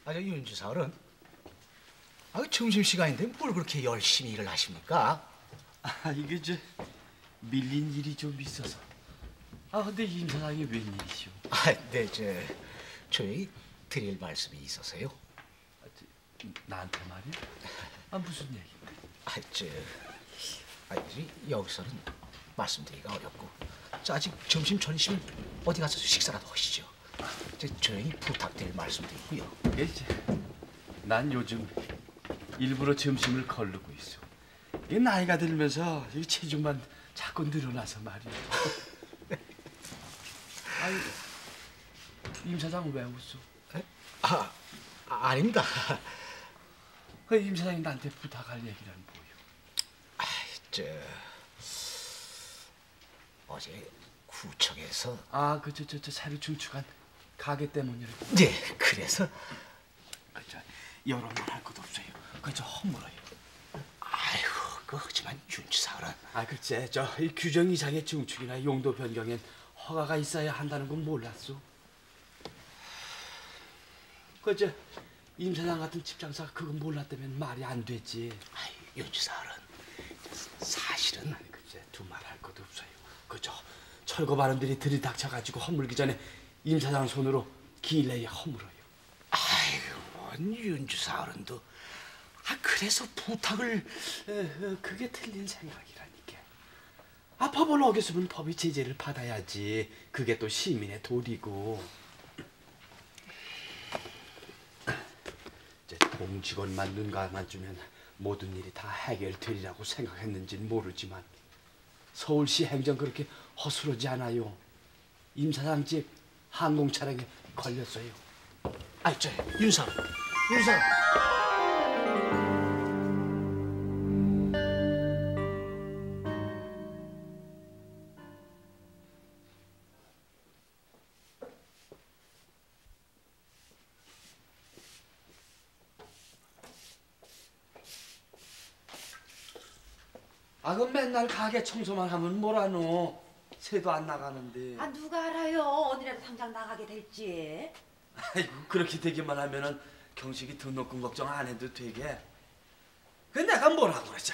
아저 윤주사을은 점심시간인데 뭘 그렇게 열심히 일을 하십니까? 이게 밀린 일이 좀 있어서. 근데 임 사장이 웬일이시오? 네, 저희 드릴 말씀이 있어서요. 나한테 말이야? 무슨 얘기인데? 여기서는 말씀드리기가 어렵고, 아직 점심 전이시면 어디 가서 식사라도 하시죠. 조용히 부탁드릴 말씀도 있고요. 난 요즘 일부러 점심을 거르고 있어. 이 나이가 들면서 이 체중만 자꾸 늘어나서 말이야. 임 사장 왜 웃어? 아닙니다. 임 사장이 나한테 부탁할 얘기란 뭐요? 어제 구청에서 저 새로 중축한 가게 때문이라고. 네, 그래서 여러 말 할 것도 없어요. 저 허물어요. 하지만 윤주사을은 글쎄 이 규정 이상의 증축이나 용도 변경엔 허가가 있어야 한다는 건 몰랐어. 임 사장 같은 집장사가 그건 몰랐다면 말이 안 되지. 윤주사을은 사실은 두 말 할 것도 없어요. 철거 발언들이 들이닥쳐가지고 허물기 전에 임 사장 손으로 기일내에 허물어요. 윤주사을은도 그래서 부탁을 그게 틀린 생각이라니까. 법을 어겼으면 법이 제재를 받아야지. 그게 또 시민의 도리고. 공직원만 눈 감아주면 모든 일이 다 해결되리라고 생각했는지는 모르지만 서울시 행정 그렇게 허술하지 않아요. 임 사장 집 항공 차량에 걸렸어요. 윤사을. 아, 그럼 맨날 가게 청소만 하면 뭐라노? 새도 안 나가는데. 아 누가 알아요? 어디라도 당장 나가게 될지. 아이고, 그렇게 되기만 하면은 경식이 등록금 걱정 안 해도 되게. 근데 내가 뭐라고 그랬지?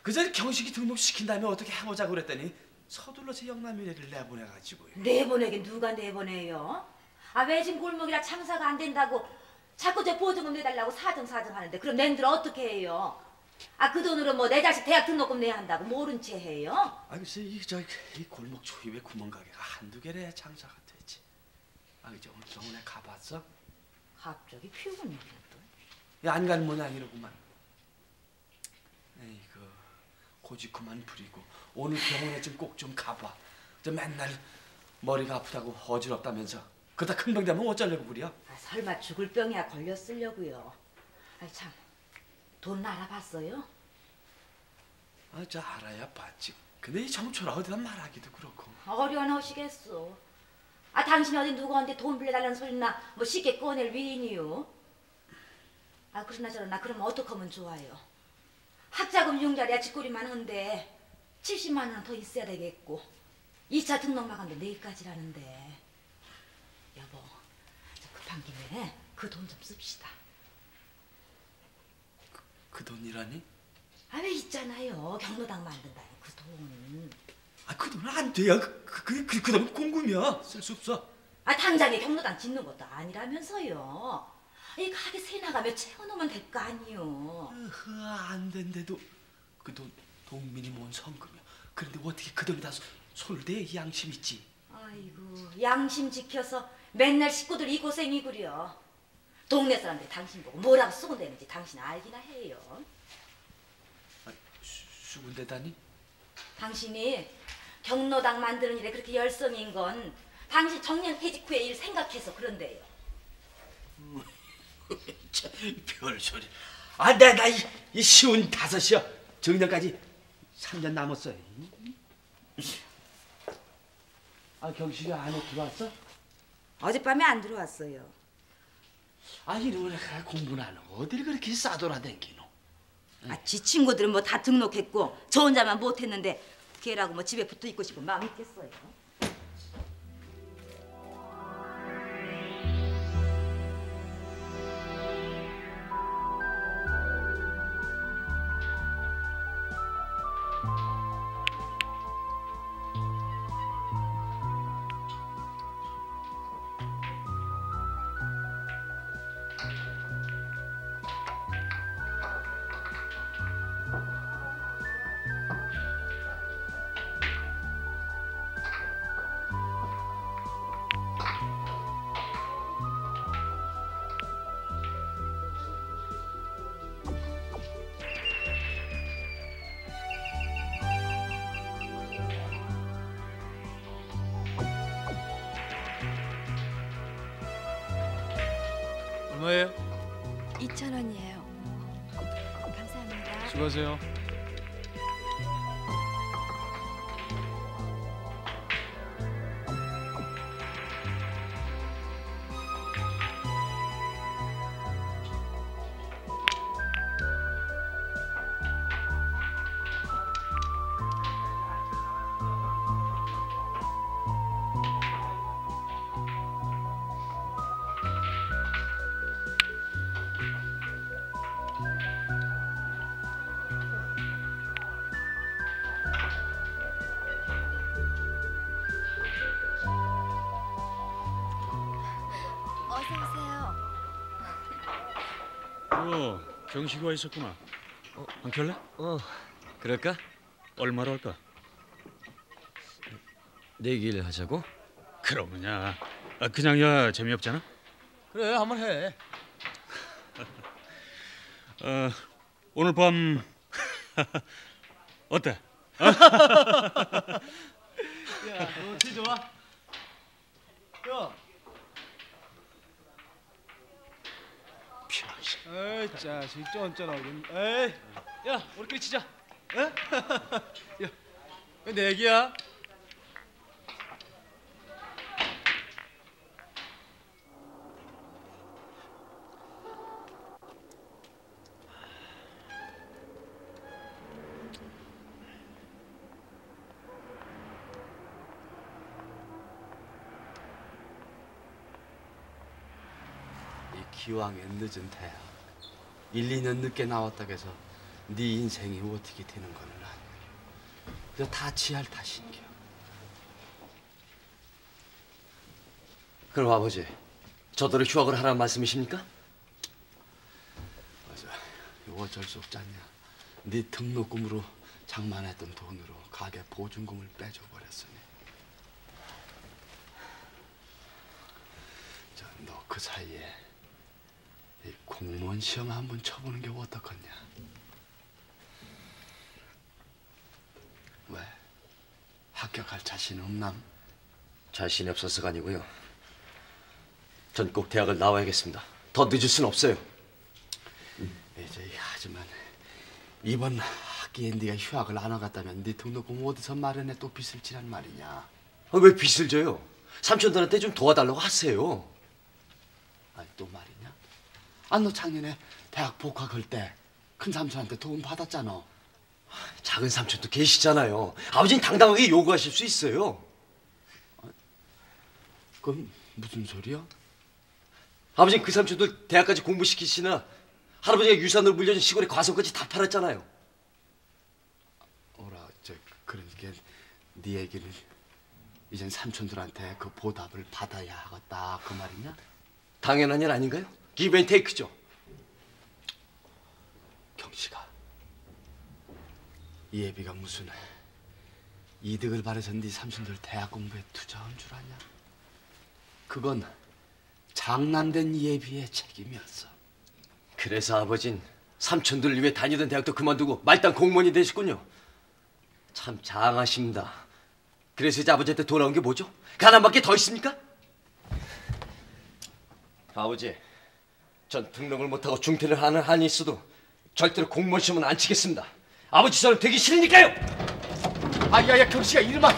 그저 경식이 등록시킨 다음에 어떻게 해보자고 그랬더니 서둘러서 영남이네를 내보내가지고요. 내보내긴 누가 내보내요? 아 외진 골목이라 장사가 안 된다고 자꾸 저 보증금 내달라고 사정사정 하는데 그럼 낸들 어떻게 해요? 아 그 돈으로 뭐 내 자식 대학 등록금 내야 한다고 모른 채 해요? 아, 글쎄 이 골목 초입에 구멍가게가 한두 개래 장사가 되지. 아, 그저 오늘 병원에 가봤어? 갑자기 피곤해 또. 안 갈 모양이로구만. 에이그 고집 그만 부리고 오늘 병원에 좀 꼭 좀 가봐. 저 맨날 머리가 아프다고 어지럽다면서 그러다 큰 병 되면 어쩌려고 그려? 아 설마 죽을 병이야 걸렸으려고요. 아이 참 돈 알아봤어요? 아, 저 알아야 봤지. 근데 이 정초라 어디다 말하기도 그렇고. 어려워하시겠어. 아 당신이 어디 누구한테 돈 빌려달라는 소리나 뭐 쉽게 꺼낼 위인이요? 아 그러나 저러나 그럼 어떻게 하면 좋아요? 학자금 융자리야 쥐꼬리만 한데 70만 원 더 있어야 되겠고 2차 등록 마감도 내일까지라는데 여보 저 급한 김에 그 돈 좀 씁시다. 그 돈이라니? 아 왜 있잖아요 경로당 만든다는 그 돈. 아, 그 돈은 안 돼요. 그 돈은 공금이야. 쓸 수 없어. 아 당장에 경로당 짓는 것도 아니라면서요. 이 가게 새 나가면 채워놓으면 될 거 아니요. 안 된대도 그 돈 동민이 모은 성금이야. 그런데 어떻게 그 돈에다 손을 대? 양심 있지. 아이고 양심 지켜서 맨날 식구들 이 고생이구려. 동네 사람들 당신 보고 뭐라고 수군대는지 당신 알기나 해요. 아, 수군대다니? 당신이 경로당 만드는 일에 그렇게 열성인 건 당신 정년퇴직 후에 일 생각해서 그런데요. 별 소리. 아, 내가 이 쉬운 5이야. 정년까지 3년 남았어. 아, 경식이 안에 들어왔어? 어젯밤에 안 들어왔어요. 아, 이러면 공부는 안 하고 어딜 그렇게 싸돌아댕기노? 아, 지 친구들은 뭐 다 등록했고 저 혼자만 못했는데 걔라고 뭐 집에 붙어 있고 싶은 마음 있겠어요? 얼마예요? 2,000원이에요. 감사합니다. 수고하세요. 어서 오세요. 경식이 와 있었구나. 안 켤래? 그럴까? 얼마로 할까? 내기를 하자고? 그러면야. 그냥야 재미없잖아. 그래, 한번 해. 오늘 밤 어때? 야, 너 어떻게 좋아? 야. 피아시. 에이, 자식 쫀쫀하긴. 에이, 야, 우리끼리 치자. 에? 야, 그 내기야. 기왕에 늦은 대학 1, 2년 늦게 나왔다고 해서 네 인생이 어떻게 되는 거는 아니고 다 지할 탓인겨. 그럼 아버지, 저더러 휴학을 하라는 말씀이십니까? 맞아. 이거 어쩔 수 없지 않냐. 네 등록금으로 장만했던 돈으로 가게 보증금을 빼줘버렸으니. 너 그 사이에 이 공무원 시험 한번 쳐보는 게 어떻겠냐? 왜? 합격할 자신 없남? 자신이 없어서가 아니고요. 전 꼭 대학을 나와야겠습니다. 더 늦을 순 없어요. 하지만 이번 학기에 네가 휴학을 안 하겠다면 네 등록금 어디서 마련해 또 빚을 지란 말이냐? 아, 왜 빚을 져요? 삼촌들한테 좀 도와달라고 하세요. 아니 또 말이냐? 아, 너 작년에 대학 복학할 때 큰 삼촌한테 도움 받았잖아. 작은 삼촌도 계시잖아요. 아버지는 당당하게 요구하실 수 있어요. 그럼 무슨 소리야? 아버지는 그 삼촌들 대학까지 공부시키시나 할아버지가 유산으로 물려준 시골의 과수까지 다 팔았잖아요. 그러니까 네 얘기는 이젠 삼촌들한테 그 보답을 받아야 하겠다 그 말이냐? 당연한 일 아닌가요? 기브 앤 테이크죠. 경씨가 이 예비가 무슨 이득을 바래서 네 삼촌들 대학 공부에 투자한 줄 아냐? 그건 장난된 예비의 책임이었어. 그래서 아버진 삼촌들을 위해 다니던 대학도 그만두고 말단 공무원이 되셨군요. 참 장하십니다. 그래서 이제 아버지한테 돌아온 게 뭐죠? 가난밖에 더 있습니까? 아버지, 전 등록을 못하고 중퇴를 하는 한이 있어도 절대로 공무원 시험은 안 치겠습니다. 아버지처럼 되기 싫으니까요. 야야 경씨가 이름만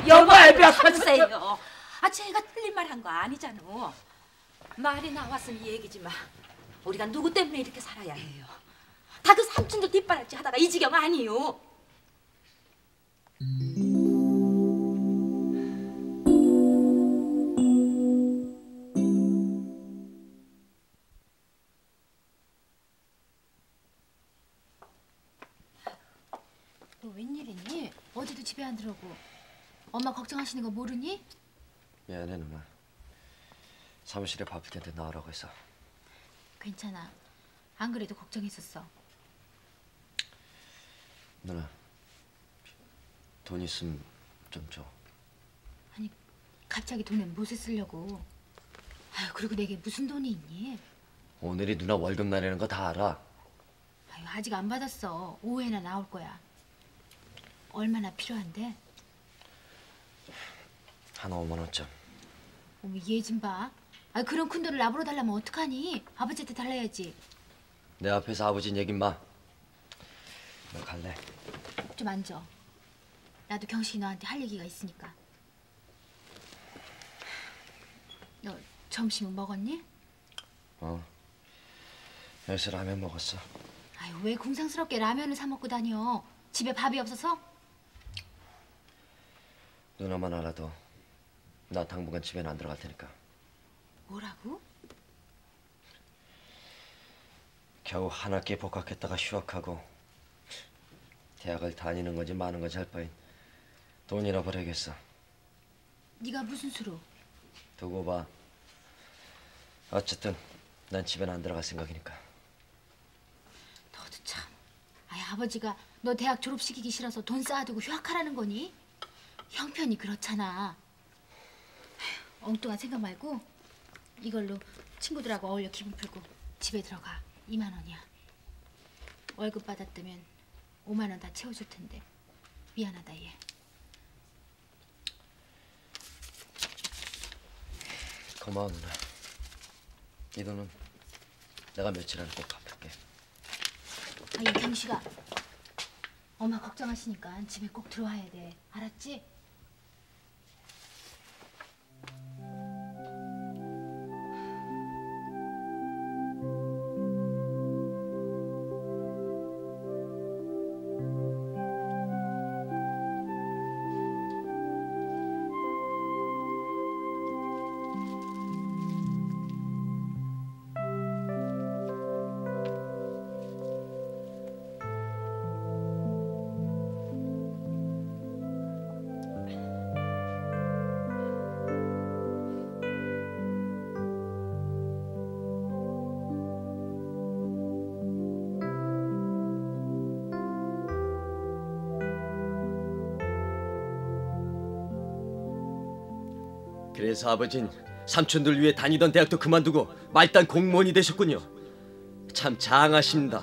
여보 알려주세요. 제가 틀린 말 한 거 아니잖아. 말이 나왔으니 얘기지만 우리가 누구 때문에 이렇게 살아야 해요? 다 그 삼촌들 뒷바라지 하다가 이 지경 아니요. 너 웬일이니? 어제도 집에 안 들어오고. 엄마 걱정하시는 거 모르니? 미안해 누나. 사무실에 바쁠 텐데 나오라고 해서. 괜찮아. 안 그래도 걱정했었어. 누나, 돈 있으면 좀 줘. 아니, 갑자기 돈을 무엇에 쓰려고? 아유, 그리고 내게 무슨 돈이 있니? 오늘이 누나 월급 날리는 거 다 알아. 아유, 아직 안 받았어. 오후에나 나올 거야. 얼마나 필요한데? 한 5만 원쯤. 어머, 얘 좀 봐. 아, 그런 큰 돈을 나보러 달라면 어떡하니? 아버지한테 달라야지. 내 앞에서 아버지는 얘긴 마. 너 갈래? 좀 앉아. 나도 경식이 너한테 할 얘기가 있으니까. 너 점심은 먹었니? 여기서 라면 먹었어. 아유, 왜 궁상스럽게 라면을 사 먹고 다녀? 집에 밥이 없어서? 누나만 알아도 나 당분간 집에는 안 들어갈 테니까. 뭐라고? 겨우 한 학기에 복학했다가 휴학하고 대학을 다니는 건지 마는 건지 할 바엔 돈이나 벌어야겠어. 네가 무슨 수로? 두고 봐. 어쨌든 난 집에는 안 들어갈 생각이니까. 너도 참. 아이, 아버지가 너 대학 졸업시키기 싫어서 돈 쌓아두고 휴학하라는 거니? 형편이 그렇잖아. 아휴, 엉뚱한 생각 말고 이걸로 친구들하고 어울려 기분 풀고 집에 들어가. 2만 원이야. 월급 받았다면 5만 원 다 채워줄 텐데. 미안하다 얘. 고마워 누나. 이 돈은 내가 며칠 안에 꼭 갚을게. 아이, 경식아. 엄마 걱정하시니까 집에 꼭 들어와야 돼. 알았지? 그래서 아버진 삼촌들 위해 다니던 대학도 그만두고 말단 공무원이 되셨군요. 참 장하십니다.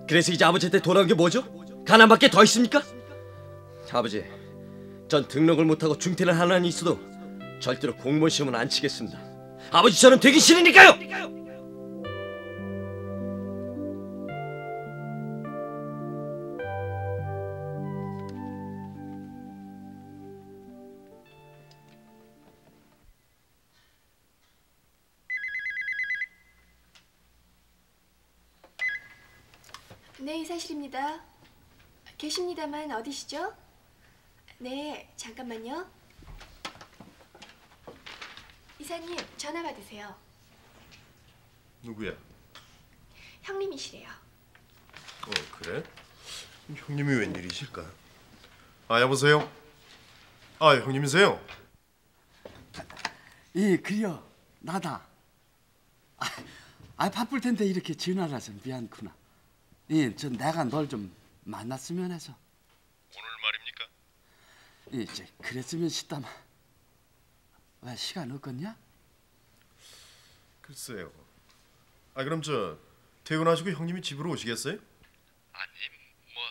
그래서 이제 아버지한테 돌아온 게 뭐죠? 가난밖에 더 있습니까? 아버지, 전 등록을 못하고 중퇴를 하는 한이 있어도 절대로 공무원 시험은 안 치겠습니다. 아버지처럼 되기 싫으니까요. 네, 이사실입니다. 계십니다만 어디시죠? 네, 잠깐만요. 이사님, 전화 받으세요. 누구야? 형님이시래요. 그래? 형님이 웬일이실까? 아, 여보세요? 아, 형님이세요? 예, 그려. 나다. 바쁠 텐데 이렇게 전화라서 미안구나. 예, 내가 널 좀 만났으면 해서. 오늘 말입니까? 예, 이제 그랬으면 싶다만. 왜 시간 없겠냐? 글쎄요. 그럼 퇴근하시고 형님이 집으로 오시겠어요? 아니 뭐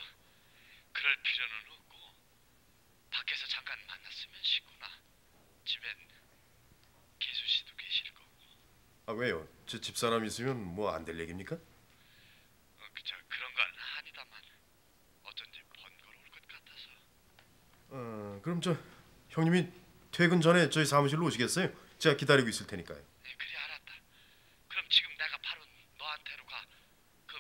그럴 필요는 없고 밖에서 잠깐 만났으면 싶구나. 집엔 기수 씨도 계실 거고. 왜요? 제 집사람 있으면 뭐 안 될 얘기입니까? 그런 건 아니다만 어쩐지 번거로울 것 같아서. 그럼 형님이 퇴근 전에 저희 사무실로 오시겠어요? 제가 기다리고 있을 테니까요. 그래 알았다. 그럼 지금 내가 바로 너한테로 가. 그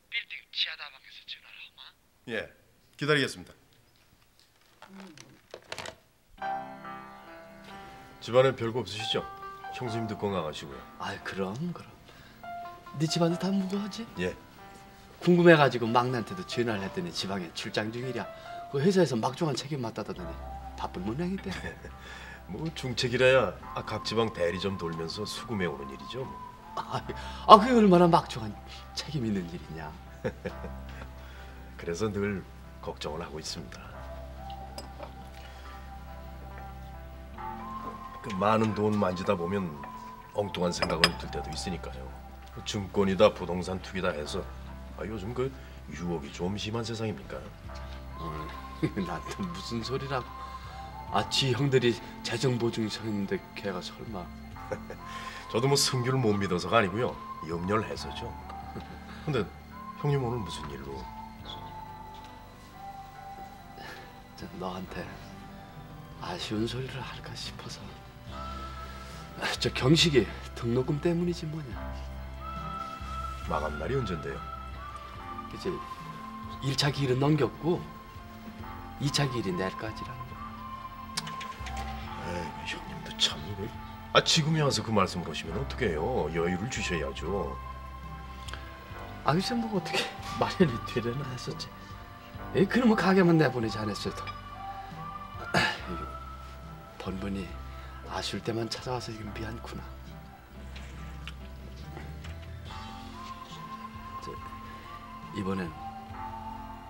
빌딩 지하다방에서 전화를 하마. 예, 기다리겠습니다. 집안에 별거 없으시죠? 형수님도 건강하시고요. 그럼. 네 집안도 다 무거워지? 예. 궁금해가지고 막내한테도 전화를 했더니 지방에 출장 중이랴. 그 회사에서 막중한 책임 맡다더니 바쁜 모양이대. 뭐 중책이라야 각 지방 대리 점 돌면서 수금해 오는 일이죠. 그게 얼마나 막중한 책임 있는 일이냐. 그래서 늘 걱정을 하고 있습니다. 그 많은 돈 만지다 보면 엉뚱한 생각을 들 때도 있으니까요. 증권이다 부동산 투기다 해서 요즘 그 유혹이 좀 심한 세상입니까? 나한테 무슨 소리라고. 지 형들이 재정 보증이 서 있는데 걔가 설마. 저도 뭐 승규를 못 믿어서가 아니고요. 염려를 해서죠. 근데 형님 오늘 무슨 일로? 너한테 아쉬운 소리를 할까 싶어서. 저 경식이 등록금 때문이지 뭐냐. 마감 날이 언젠데요? 이제 1차 기일은 넘겼고 2차 기일이 내일까지라는 거. 형님도 참. 지금에 와서 그 말씀을 하시면 어떡해요? 여유를 주셔야죠. 글쎄 뭐 어떻게 마련이 되려나 했었지. 그러면 가게만 내보내지 않았어도. 번번이 아쉬울 때만 찾아와서 이건 미안구나. 이번엔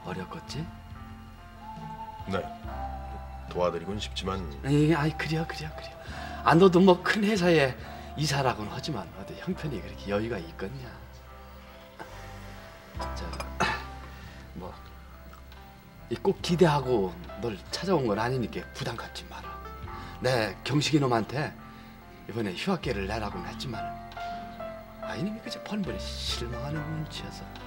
어렵겠지? 네. 도와드리곤 싶지만. 그래요. 너도 뭐 큰 회사에 이사라고는 하지만 어디 형편이 그렇게 여유가 있겠냐. 꼭 기대하고 널 찾아온 건 아니니까 부담 갖지 마라. 내 경식이 놈한테 이번에 휴학계를 내라고는 했지만 이놈이 그저 번번이 실망하는 눈치여서.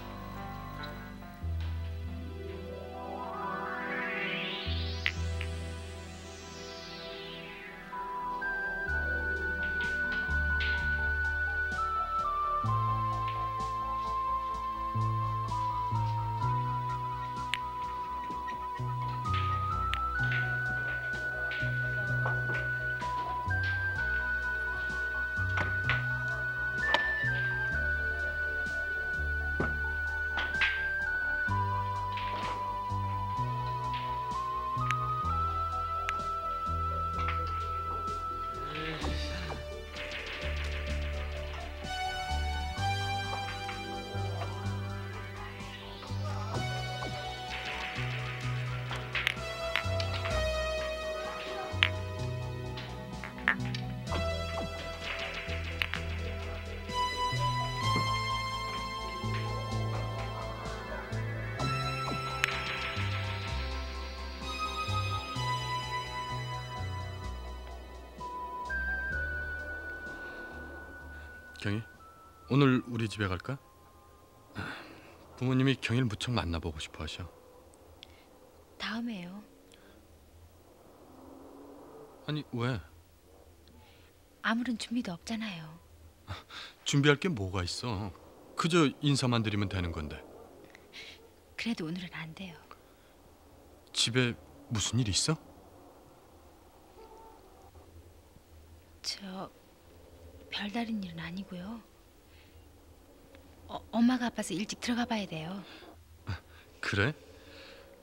경희, 오늘 우리 집에 갈까? 부모님이 경희를 무척 만나보고 싶어 하셔. 다음에요. 아니 왜? 아무런 준비도 없잖아요. 준비할 게 뭐가 있어? 그저 인사만 드리면 되는 건데. 그래도 오늘은 안 돼요. 집에 무슨 일 있어? 저 별다른 일은 아니고요. 엄마가 아파서 일찍 들어가 봐야 돼요. 그래?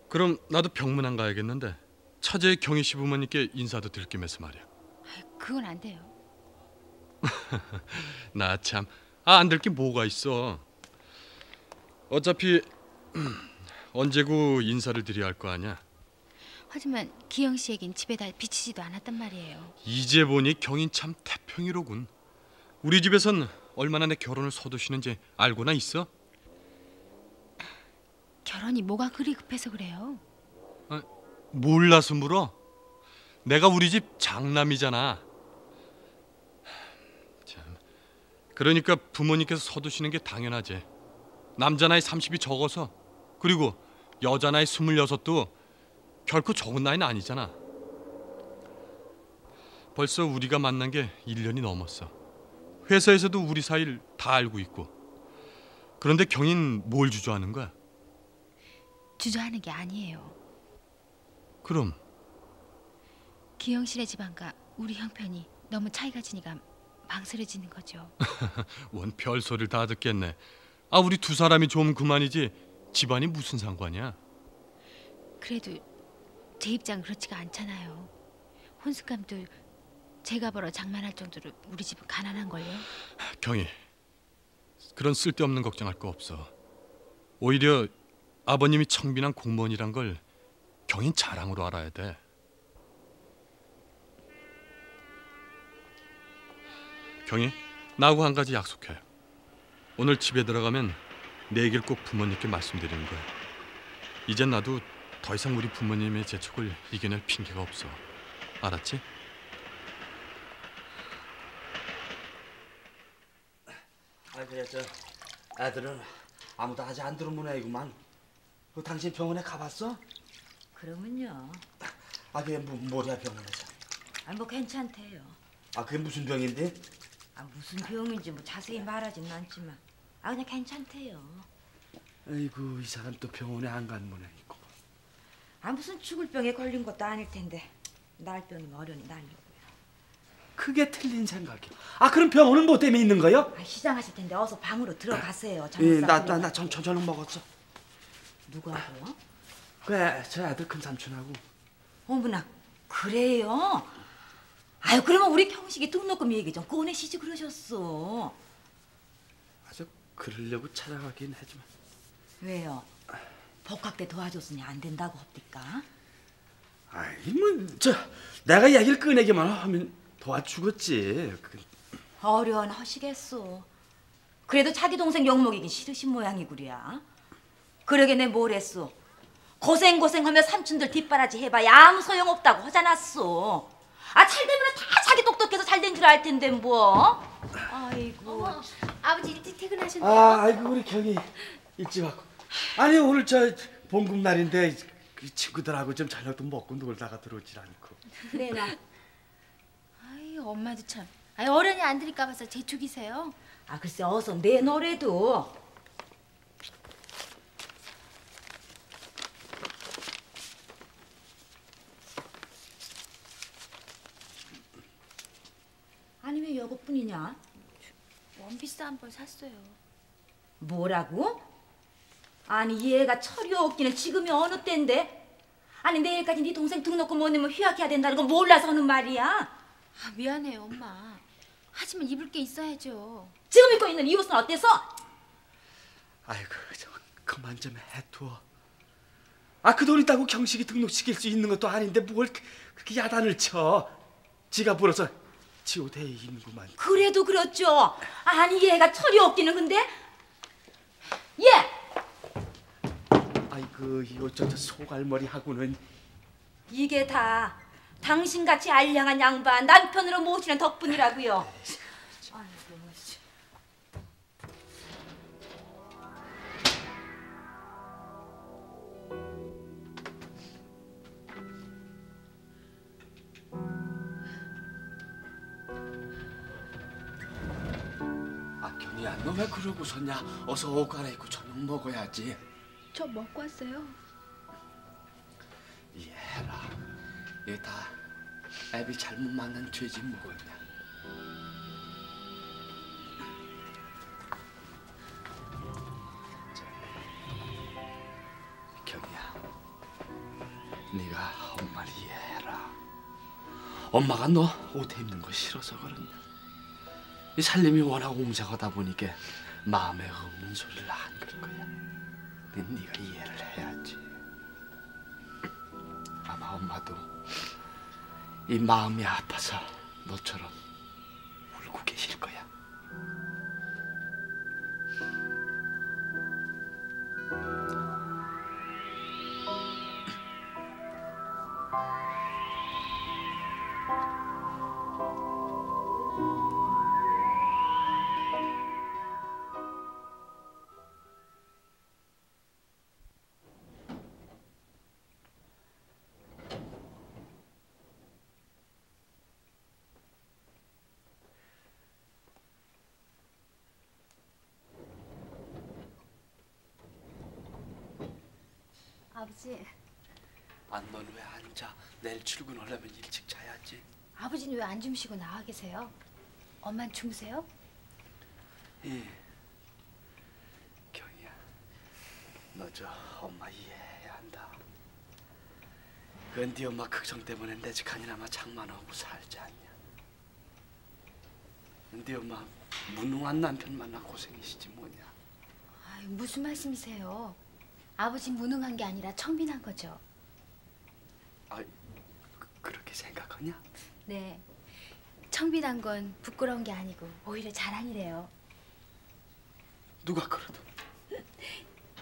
그럼 나도 병문안 가야겠는데 차제 경희 시부모님께 인사도 드릴 겸해서 말이야. 그건 안 돼요. 나 참, 안 될 게 뭐가 있어. 어차피 언제고 인사를 드려야 할 거 아니야. 하지만 기영 씨에겐 집에다 비치지도 않았단 말이에요. 이제 보니 경인 참 태평이로군. 우리 집에선 얼마나 내 결혼을 서두시는지 알고나 있어? 결혼이 뭐가 그리 급해서 그래요? 몰라서 물어? 내가 우리 집 장남이잖아. 참, 그러니까 부모님께서 서두시는 게 당연하지. 남자 나이 30이 적어서, 그리고 여자 나이 26도 결코 적은 나이는 아니잖아. 벌써 우리가 만난 게 1년이 넘었어. 회사에서도 우리 사이를 다 알고 있고. 그런데 경인 뭘 주저하는 거야? 주저하는 게 아니에요. 그럼? 기영 씨네 집안과 우리 형편이 너무 차이가 지니까 망설여지는 거죠. 원 별소리를 다 듣겠네. 우리 두 사람이 좋으면 그만이지 집안이 무슨 상관이야? 그래도 제 입장 그렇지가 않잖아요. 혼숙감도 제가 벌어 장만할 정도로 우리 집은 가난한걸요. 경희, 그런 쓸데없는 걱정할 거 없어. 오히려 아버님이 청빈한 공무원이란 걸 경인 자랑으로 알아야 돼. 경희, 나하고 한 가지 약속해. 오늘 집에 들어가면 내 얘기를 꼭 부모님께 말씀드리는 거야. 이젠 나도 더 이상 우리 부모님의 재촉을 이겨낼 핑계가 없어. 알았지? 그래 저 애들은 아무도 아직 안 들은 모양이구만. 당신 병원에 가봤어? 그러면요. 그게 뭐야 병원에서? 뭐 괜찮대요. 그게 무슨 병인데? 무슨 병인지 뭐 자세히 말하진 않지만 그냥 괜찮대요. 아이고 이 사람 또 병원에 안 간 모양이고. 무슨 죽을 병에 걸린 것도 아닐 텐데 날 병이면 어련히 날려고요. 그게 틀린 생각이야. 그럼 병원은 뭐 때문에 있는 거요? 시장하실 텐데 어서 방으로 들어가세요. 나 저녁 먹었어. 누구하고요? 그래 저 아들 큰 삼촌하고. 어머나 그래요? 그러면 우리 경식이 등록금 얘기 좀 꺼내시지 그러셨어. 아주 그러려고 찾아가긴 하지만. 왜요? 복학때 도와줬으니 안 된다고 합니까? 내가 얘기를 꺼내기만 하면 도와주겠지. 어려운 하시겠소. 그래도 자기 동생 욕먹이긴 싫으신 모양이구려. 그러게 내 뭘 했소. 고생하며 삼촌들 뒷바라지 해봐야 아무 소용없다고 하잖았소. 찰되면 다 자기 똑똑해서 잘 된 줄 알 텐데 뭐. 아이고. 어머, 아버지 일찍 퇴근하셨네요. 아이고 우리 경이 일찍 왔고. 오늘 저 봉급 날인데 친구들하고 좀 저녁도 먹고 놀다가 들어오질 않고. 그래나. 엄마도 참. 어른이 안 들을까 봐서 재촉이세요. 글쎄 어서 내놓으래도. 왜 이것뿐이냐? 원피스 한 벌 샀어요. 뭐라고? 얘가 철이 없기는 지금이 어느 때인데? 내일까지 네 동생 등록금 못 내면 휴학해야 된다는 건 몰라서 하는 말이야. 미안해요 엄마. 하지만 입을 게 있어야죠. 지금 입고 있는 이 옷은 어때서? 그만 좀 해둬. 그 돈 있다고 경식이 등록시킬 수 있는 것도 아닌데 뭘 그렇게 야단을 쳐. 지가 불어서 지오대에 있는구만. 그래도 그렇죠. 얘가 철이 없기는 근데 얘! 이거 저 소갈머리 하고는. 이게 다 당신같이 알량한 양반 남편으로 모시는 덕분이라고요. 너 왜 그러고 섰냐? 어서 옷 갈아입고 저녁 먹어야지. 저 먹고 왔어요. 이해해라. 이게 다 애비 잘못 만난 죄지 뭐겠냐. 경이야, 네가 엄마를 이해해라. 엄마가 너 옷 입는 거 싫어서 그러냐. 이 살림이 워낙 옹색하다 보니까 마음에 없는 소리를 안 그럴 거야. 네가 이해를 해야지. 아마 엄마도 이 마음이 아파서 너처럼 울고 계실 거야. 아버지. 넌 왜 앉아? 내일 출근하려면 일찍 자야지. 아버지는 왜 안 주무시고 나와 계세요? 엄만 주무세요? 예. 경이야, 너 저 엄마 이해해야 한다. 그건 네 엄마 걱정 때문에 내 집간이나마 장만하고 살지 않냐. 네 엄마 무능한 남편 만나 고생이시지 뭐냐. 아유, 무슨 말씀이세요? 아버지 무능한 게 아니라 청빈한 거죠. 그렇게 생각하냐? 네. 청빈한 건 부끄러운 게 아니고 오히려 자랑이래요. 누가 그러든.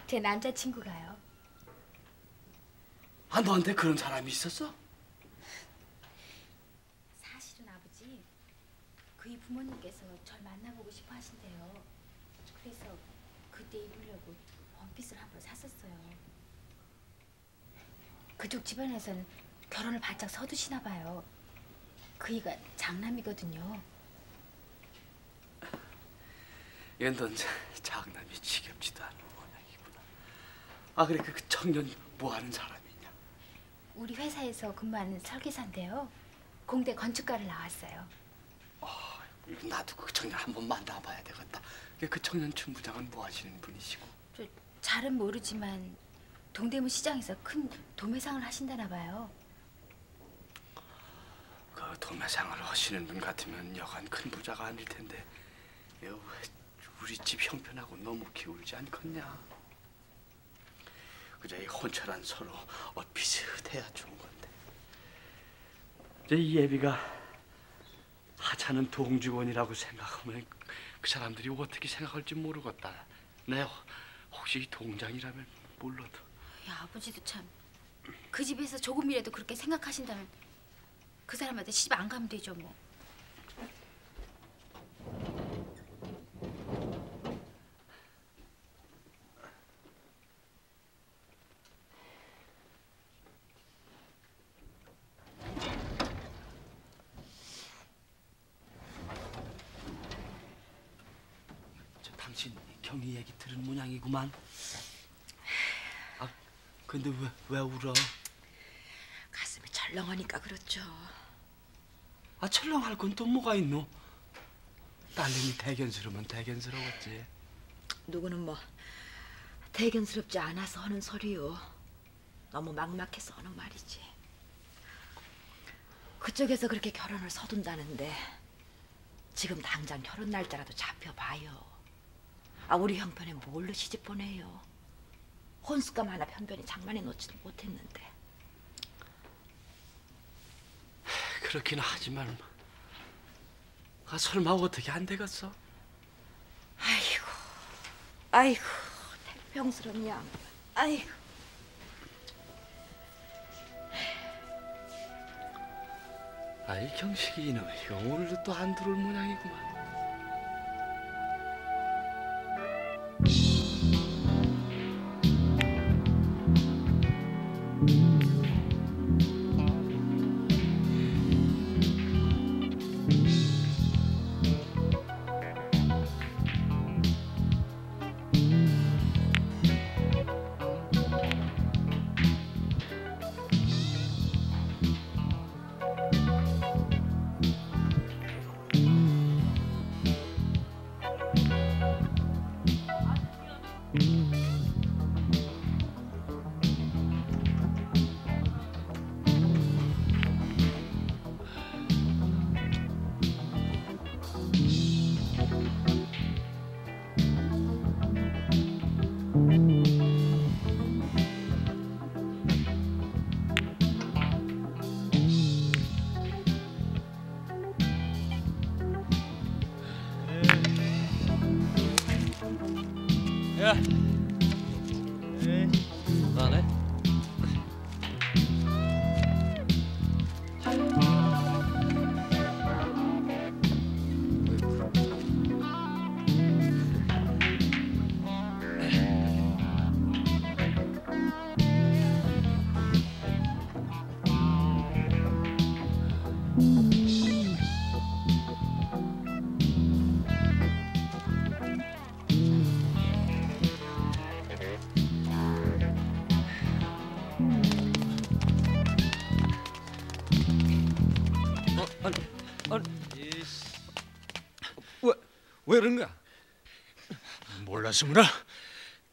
제 남자친구가요. 너한테 그런 사람이 있었어? 사실은 아버지, 그이 부모님께서 절 만나보고 싶어 하신대요. 그래서 그때 입으려고 원피스를 한 벌 샀었어요. 그쪽 집안에서는 결혼을 바짝 서두시나 봐요. 그이가 장남이거든요. 이건 넌 장남이 지겹지도 않은 모양이구나. 그래 그 청년 뭐 하는 사람이냐? 우리 회사에서 근무하는 설계사인데요. 공대 건축과를 나왔어요. 나도 그 청년 한번 만나봐야 되겠다. 그 청년 춘부장은 뭐 하시는 분이시고? 저 잘은 모르지만 동대문 시장에서 큰 도매상을 하신다나 봐요. 그 도매상을 하시는 분 같으면 여간 큰 부자가 아닐 텐데 왜 우리 집 형편하고 너무 기울지 않겠냐? 그저 이 혼철한 서로 비슷해야 좋은 건데. 이 예비가 하찮은 동직원이라고 생각하면 그 사람들이 어떻게 생각할지 모르겠다. 내 혹시 동장이라면 몰라도. 야, 아버지도 참. 그 집에서 조금이라도 그렇게 생각하신다면 그 사람한테 시집 안 가면 되죠 뭐. 당신 경희 얘기 들은 모양이구만. 근데 왜 울어? 가슴이 철렁하니까 그렇죠. 철렁할 건 또 뭐가 있노? 딸내미 대견스러우면 대견스러웠지. 누구는 뭐 대견스럽지 않아서 하는 소리요. 너무 막막해서 하는 말이지. 그쪽에서 그렇게 결혼을 서둔다는데 지금 당장 결혼 날짜라도 잡혀봐요. 우리 형편에 뭘로 시집 보내요? 혼수감 하나 편변히 장만해 놓지도 못했는데. 그렇긴 하지만 설마 어떻게 안 되겠어? 아이고 태평스러운 양. 아이고. 경식이 이놈이 오늘도 또 안 들어올 모양이구만. 야. 에이. 나네. 왜 그런 거야? 몰라 스물아.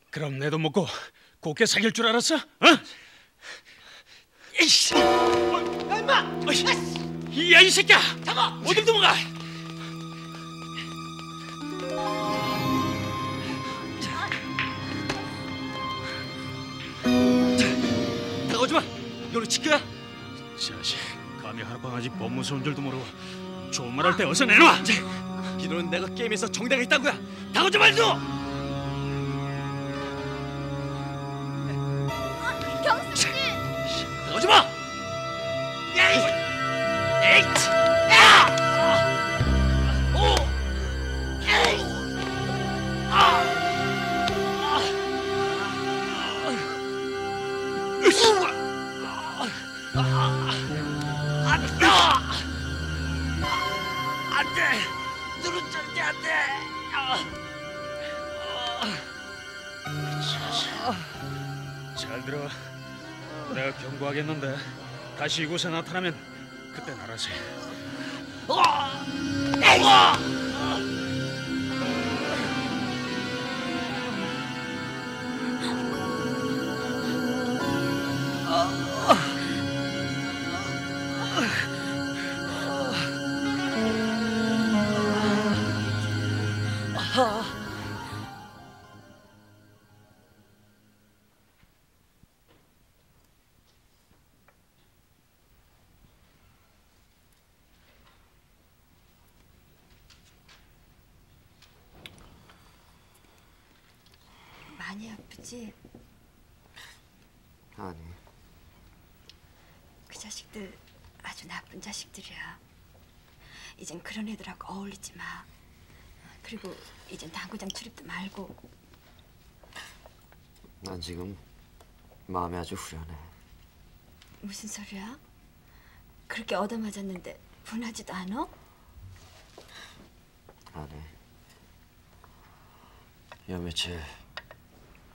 그럼 내도 먹고 곱게 사귈 줄 알았어? 어? 이씨! 엄마! 야, 이 새끼야! 잡아! 어딜 도망가! 다가오지 마! 여기 지켜야! 자식, 감히 하룻밤아직 법무서운 줄도 모르고 좋은 말 할 때 어서 내놔! 이놈은 내가 게임에서 정당에 있다는 거야! 다가오지 말도! 경수님! 나오지 마! 에이! 야! 오! 에이! 안 돼! 눈은 절대 안 돼! 잘 들어. 내가 경고하겠는데 다시 이곳에 나타나면 그때 알아서 해. 많이 아프지? 아니. 그 자식들 아주 나쁜 자식들이야. 이젠 그런 애들하고 어울리지 마. 그리고 이젠 당구장 출입도 말고. 난 지금 마음이 아주 후련해. 무슨 소리야? 그렇게 얻어맞았는데 분하지도 않아? 아니. 요 며칠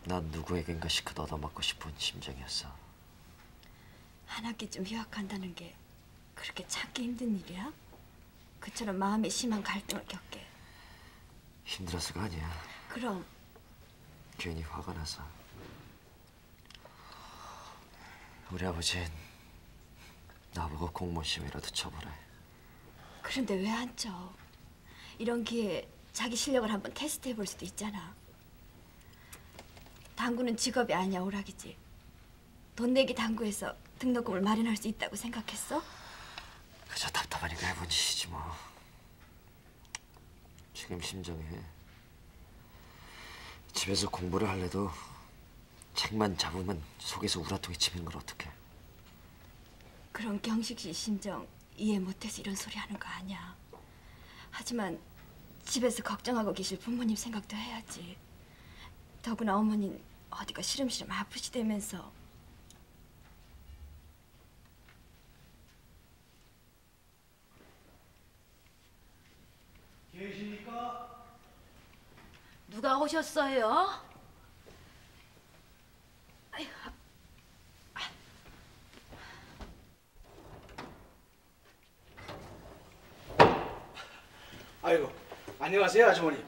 난 누구에겐가 시컷 얻어맞고 싶은 심정이었어. 한 학기쯤 휴학한다는 게 그렇게 참기 힘든 일이야? 그처럼 마음에 심한 갈등을 겪게. 힘들어서가 아니야. 그럼 괜히 화가 나서. 우리 아버지는 나보고 공무원 시험이라도 쳐보래. 그런데 왜 안 쳐? 이런 기회에 자기 실력을 한번 테스트 해볼 수도 있잖아. 당구는 직업이 아니야, 오락이지. 돈 내기 당구에서 등록금을 마련할 수 있다고 생각했어? 그저 답답하니까 해본 짓이지 뭐. 지금 심정에 집에서 공부를 할래도 책만 잡으면 속에서 우라통이 치는 걸 어떡해. 그런 경식 씨 심정 이해 못해서 이런 소리 하는 거 아니야. 하지만 집에서 걱정하고 계실 부모님 생각도 해야지. 더구나 어머니는 어디가 시름시름 아프시다면서. 계십니까? 누가 오셨어요? 아이고. 아이고, 안녕하세요 아주머니.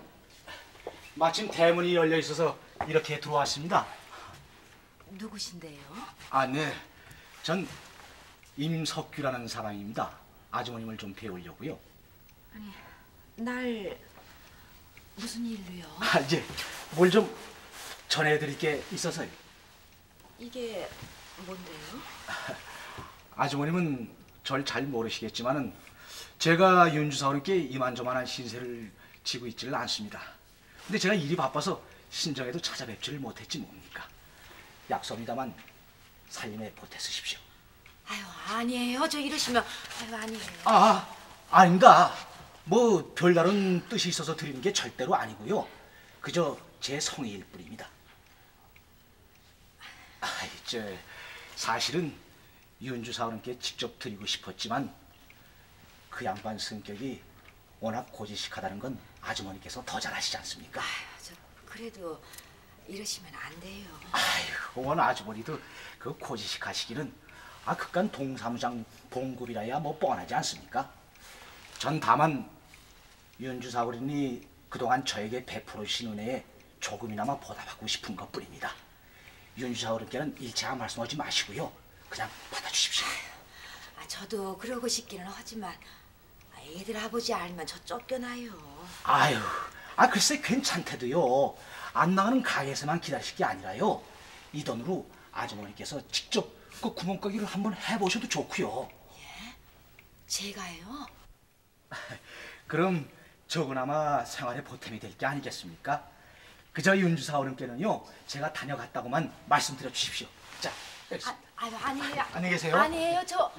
마침 대문이 열려 있어서 이렇게 들어왔습니다. 누구신데요? 아, 네. 전 임석규라는 사람입니다. 아주머님을 좀 배우려고요. 아니, 날 무슨 일로요? 아, 이제 뭘 좀 전해드릴 게 있어서요. 이게 뭔데요? 아주머님은 절 잘 모르시겠지만은 제가 윤주사 어른께 이만저만한 신세를 지고 있지를 않습니다. 근데 제가 일이 바빠서 신정에도 찾아뵙지를 못했지 뭡니까. 약속입니다만 살림에 보태 쓰십시오. 아유 아니에요. 저 이러시면 아유 아니에요. 아닌가. 뭐 별다른 뜻이 있어서 드리는 게 절대로 아니고요. 그저 제 성의일 뿐입니다. 사실은 윤주 사원님께 직접 드리고 싶었지만 그 양반 성격이 워낙 고지식하다는 건 아주머니께서 더 잘 아시지 않습니까? 저 그래도 이러시면 안 돼요. 원 아주머니도 그 고지식하시기는 그깟 동사무장 봉급이라야 뭐 뻔하지 않습니까? 전 다만 윤주 사원님이 그동안 저에게 베풀어 주신 은혜에 조금이나마 보답하고 싶은 것뿐입니다. 윤주 사원님께는 일체아 말씀하지 마시고요. 그냥 받아주십시오. 저도 그러고 싶기는 하지만 애들 아버지 알면 저 쫓겨나요. 글쎄 괜찮대도요. 안 나가는 가게에서만 기다리실 게 아니라요. 이 돈으로 아주머니께서 직접 그 구멍가게를 한번 해보셔도 좋고요. 예? 제가요? 그럼 조그나마 생활에 보탬이 될 게 아니겠습니까? 그저 윤주 사원님께는요 제가 다녀갔다고만 말씀드려 주십시오. 자, 아니에요. 안녕히 계세요. 아니에요. 저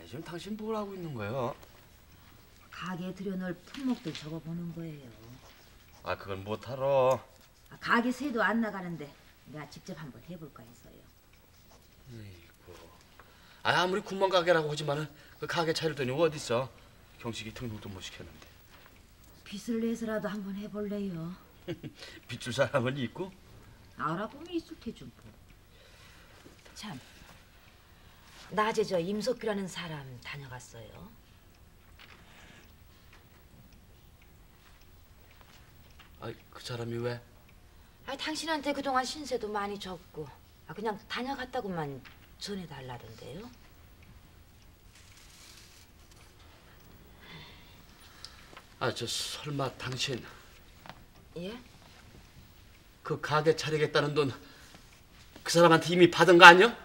지금 당신 뭘 하고 있는 거예요? 가게에 들여놓을 품목들 적어보는 거예요. 그건 못하러. 가게 새도 안 나가는데 내가 직접 한번 해볼까 해서요. 아무리 구멍가게라고 하지만은 그 가게 차릴 돈이 어디 있어? 경식이 등록도 못 시켰는데. 빚을 내서라도 한번 해볼래요. 빚줄 사람은 있고? 알아보면 있을 테죠 뭐. 참, 낮에 저 임석규라는 사람 다녀갔어요. 그 사람이 왜? 당신한테 그동안 신세도 많이 졌고 그냥 다녀갔다고만 전해달라던데요. 저 설마 당신 예? 그 가게 차리겠다는 돈 그 사람한테 이미 받은 거 아니야?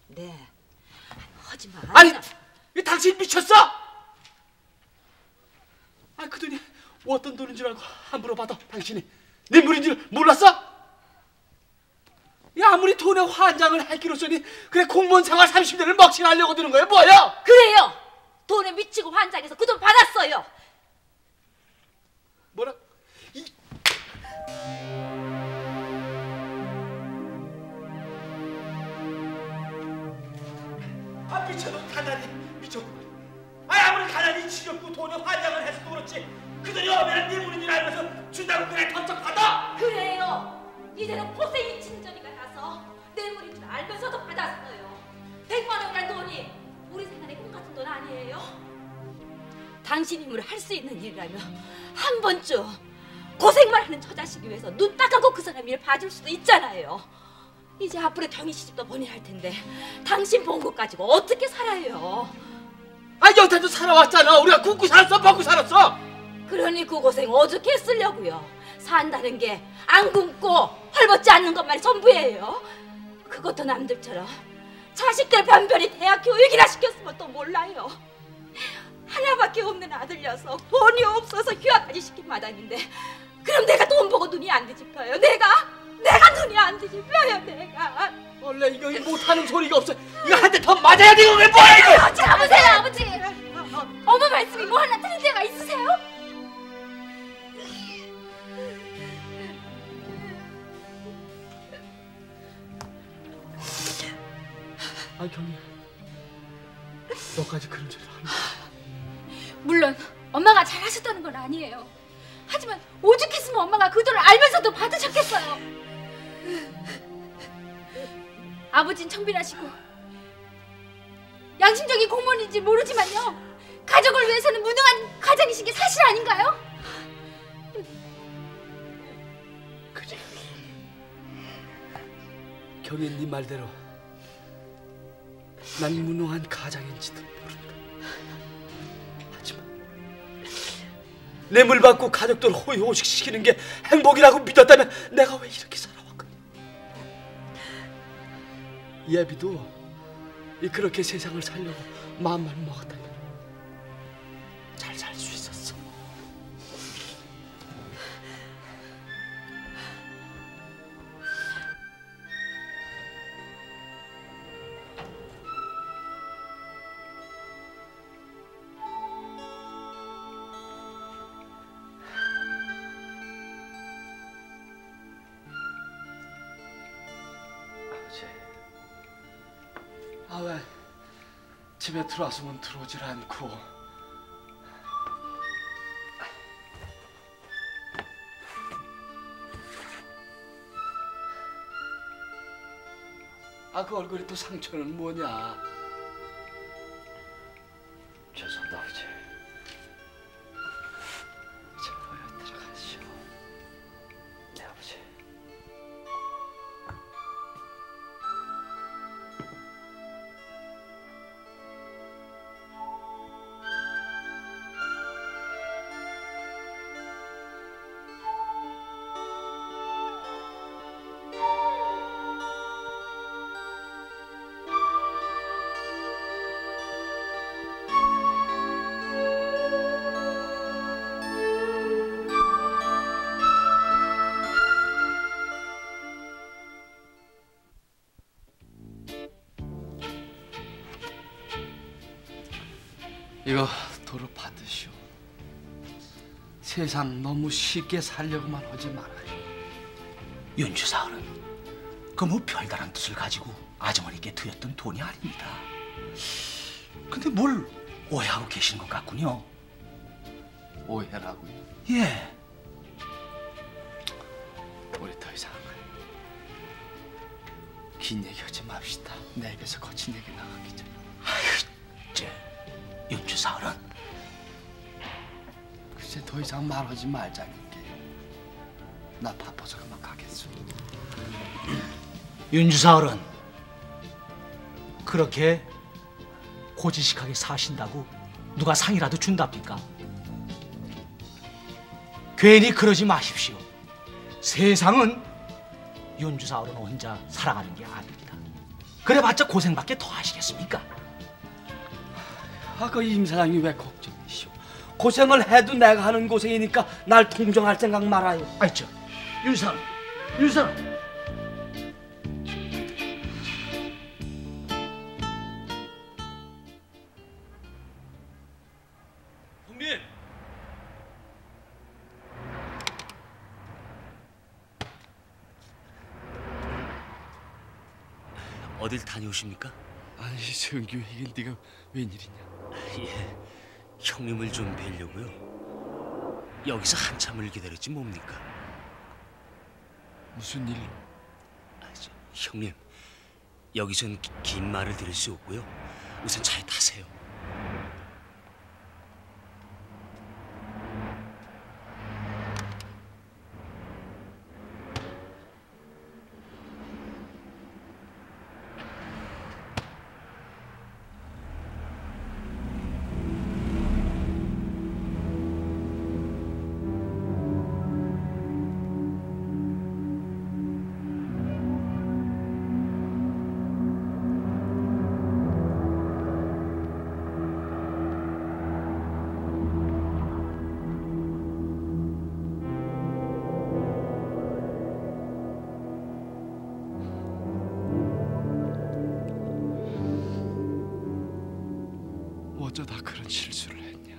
네. 하지만 이 당신 미쳤어? 그 돈이 어떤 돈인 줄 알고 함부로 받아. 당신이 네 물인 줄 몰랐어? 아무리 돈의 환장을 할 기로서니 그래 공무원 생활 30년을 먹칠하려고 드는 거예요 뭐야? 그래요. 돈에 미치고 환장해서 그 돈 받았어요. 뭐라? 미쳐도 가난이 미쳤구만. 아무리 가난이 지겹고 돈에 환장을 해서도 그렇지 그 돈이 오면 네 물인 줄 알면서 준다고 그래 던쩍 받아? 그래요. 이제는 고생이 친절이가 나서 내 물인 줄 알면서도 받았어요. 100만 원이란 돈이 우리 생활의 꿈 같은 돈 아니에요? 당신 힘으로 할 수 있는 일이라면 한 번쯤 고생만 하는 저 자식이 위해서 눈 딱 감고 그 사람 일 봐줄 수도 있잖아요. 이제 앞으로 경희 시집도 보내야 할 텐데 당신 본 것 가지고 어떻게 살아요? 여태도 살아왔잖아. 우리가 굶고 살았어 먹고 살았어. 그러니 그 고생 오죽 했으려고요. 산다는 게 안 굶고 헐벗지 않는 것만이 전부예요. 그것도 남들처럼 자식들 변변히 대학 교육이나 시켰으면 또 몰라요. 하나밖에 없는 아들려서 돈이 없어서 휴학까지 시킨 마당인데 그럼 내가 돈 보고 눈이 안 뒤집혀요? 내가 눈이 안 뒤집혀요 내가. 원래 이거 못하는 소리가 없어. 이거 한 대 더 맞아야 돼. 이거 왜 뭐야 이거? 잡으세요 아버지. 어머 말씀이 뭐 하나 틀린 데가 있으세요? 경희야, 너까지 그런 소리 하는 거야? 물론 엄마가 잘하셨다는 건 아니에요. 하지만 오죽했으면 엄마가 그 돈을 알면서도 받으셨겠어요. 아버진 청빈하시고 양심적인 공무원인지 모르지만요, 가족을 위해서는 무능한 가장이신 게 사실 아닌가요? 그래. 경희 네 말대로 난 무능한 가장인지도 모른다. 뇌물 받고 가족들 호의호식시키는 게 행복이라고 믿었다면 내가 왜 이렇게 살아왔거든. 예비도 그렇게 세상을 살려고 마음만 먹었다면 잘 살 수 있었어. 아, 왜 집에 들어왔으면 들어오질 않고. 아, 그 얼굴에 또 상처는 뭐냐? 죄송합니다, 아버지. 저 들어가시오. 네, 아버지. 이거 도로 받으시오. 세상 너무 쉽게 살려고만 하지 말아요. 윤주사을은 그 뭐 별다른 뜻을 가지고 아주머니께 드렸던 돈이 아닙니다. 근데 뭘 오해하고 계신 것 같군요. 오해라고요? 예. 우리 더 이상 긴 얘기하지 맙시다. 내 입에서 거친 얘기 나가기 전에. 윤주사을은 글쎄 더 이상 말하지 말자니까요. 나 바빠서 그만 가겠소. 윤주사을은 그렇게 고지식하게 사신다고 누가 상이라도 준답니까? 괜히 그러지 마십시오. 세상은 윤주사을은 혼자 살아가는 게 아닙니다. 그래봤자 고생밖에 더 하시겠습니까? 아, 그 임사장이 왜 걱정이시오? 고생을 해도 내가 하는 고생이니까 날 동정할 생각 말아요. 아이, 윤사을. 형님! 어딜 다녀오십니까? 아니, 성규, 이게 네가 웬일이냐? 예, 형님을 좀 뵈려고요. 여기서 한참을 기다렸지 뭡니까? 무슨 일로? 형님, 여기선 긴 말을 들을 수 없고요. 우선 차에 타세요. 어쩌다 그런 실수를 했냐?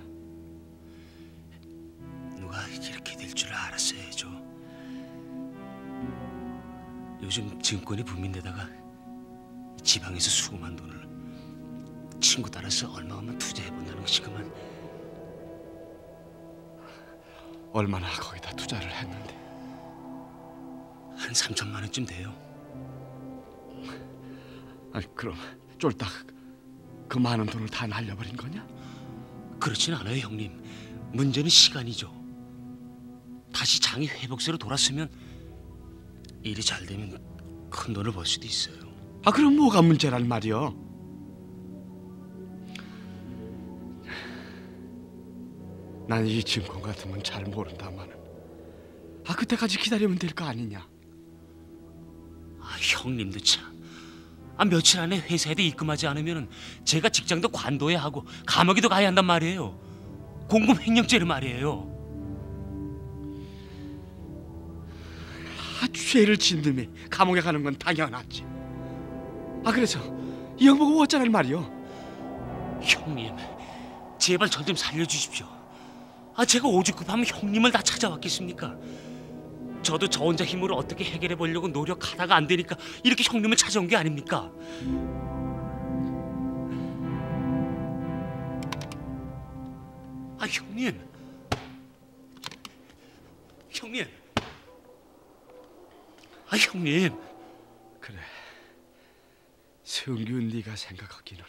누가 이렇게 될 줄 알았어야죠. 요즘 증권이 붐인데다가 지방에서 수금한 돈을 친구 따라서 얼마만 투자해본다는 것이 그만. 얼마나 거기다 투자를 했는데? 한 3천만 원쯤 돼요. 아니, 그럼 쫄딱 그 많은 돈을 다 날려버린 거냐? 그렇진 않아요, 형님. 문제는 시간이죠. 다시 장이 회복세로 돌았으면 일이 잘 되면 큰 돈을 벌 수도 있어요. 아, 그럼 뭐가 문제란 말이여? 난 이 증권 같으면 잘 모른다마는 그때까지 기다리면 될 거 아니냐. 형님도 참. 며칠 안에 회사에도 입금하지 않으면 제가 직장도 관둬야 하고 감옥에도 가야 한단 말이에요. 공금 횡령죄를 말이에요. 죄를 진 놈이 감옥에 가는 건 당연하지. 그래서 이 형 보고 어쩌란 말이오? 형님, 제발 저 좀 살려주십시오. 제가 오죽급하면 형님을 다 찾아왔겠습니까? 저도 저 혼자 힘으로 어떻게 해결해 보려고 노력하다가 안 되니까 이렇게 형님을 찾아온 게 아닙니까? 형님, 형님. 그래, 성규 네가 생각하기는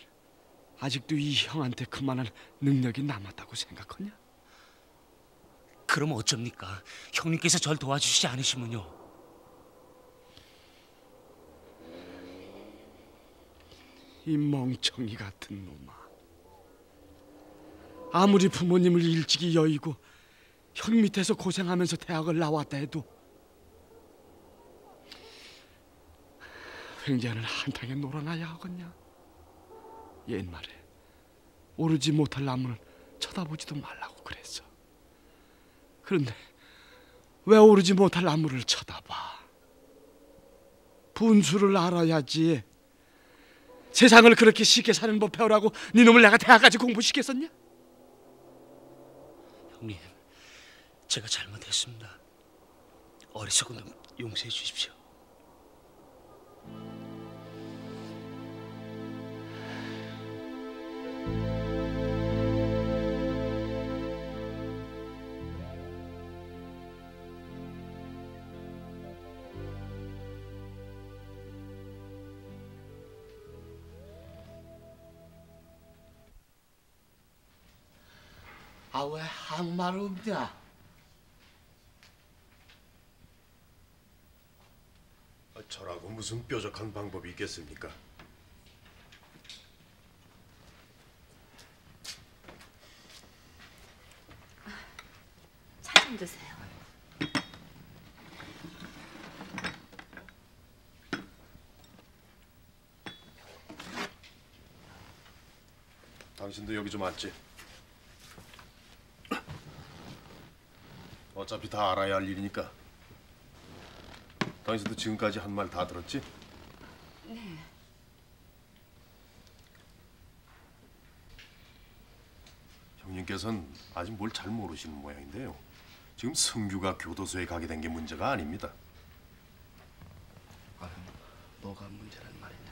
아직도 이 형한테 그만한 능력이 남았다고 생각하냐? 그럼 어쩝니까? 형님께서 절 도와주시지 않으시면요. 이 멍청이 같은 놈아. 아무리 부모님을 일찍이 여의고 형 밑에서 고생하면서 대학을 나왔다 해도 횡재는 한탕에 놀아나야 하겠냐? 옛말에 오르지 못할 나무를 쳐다보지도 말라고 그랬어. 그런데 왜 오르지 못할 나무를 쳐다봐? 분수를 알아야지. 세상을 그렇게 쉽게 사는 법 배우라고 네 놈을 내가 대학까지 공부시켰었냐? 형님, 제가 잘못했습니다. 어리석은 놈 용서해 주십시오. 왜 한말 없냐? 저라고 무슨 뾰족한 방법이 있겠습니까? 차 좀 드세요. 당신도 여기 좀 앉지. 어차피 다 알아야 할 일이니까. 당신도 지금까지 한 말 다 들었지? 네. 형님께서는 아직 뭘 잘 모르시는 모양인데요. 지금 성규가 교도소에 가게 된 게 문제가 아닙니다. 뭐가 문제란 말이냐?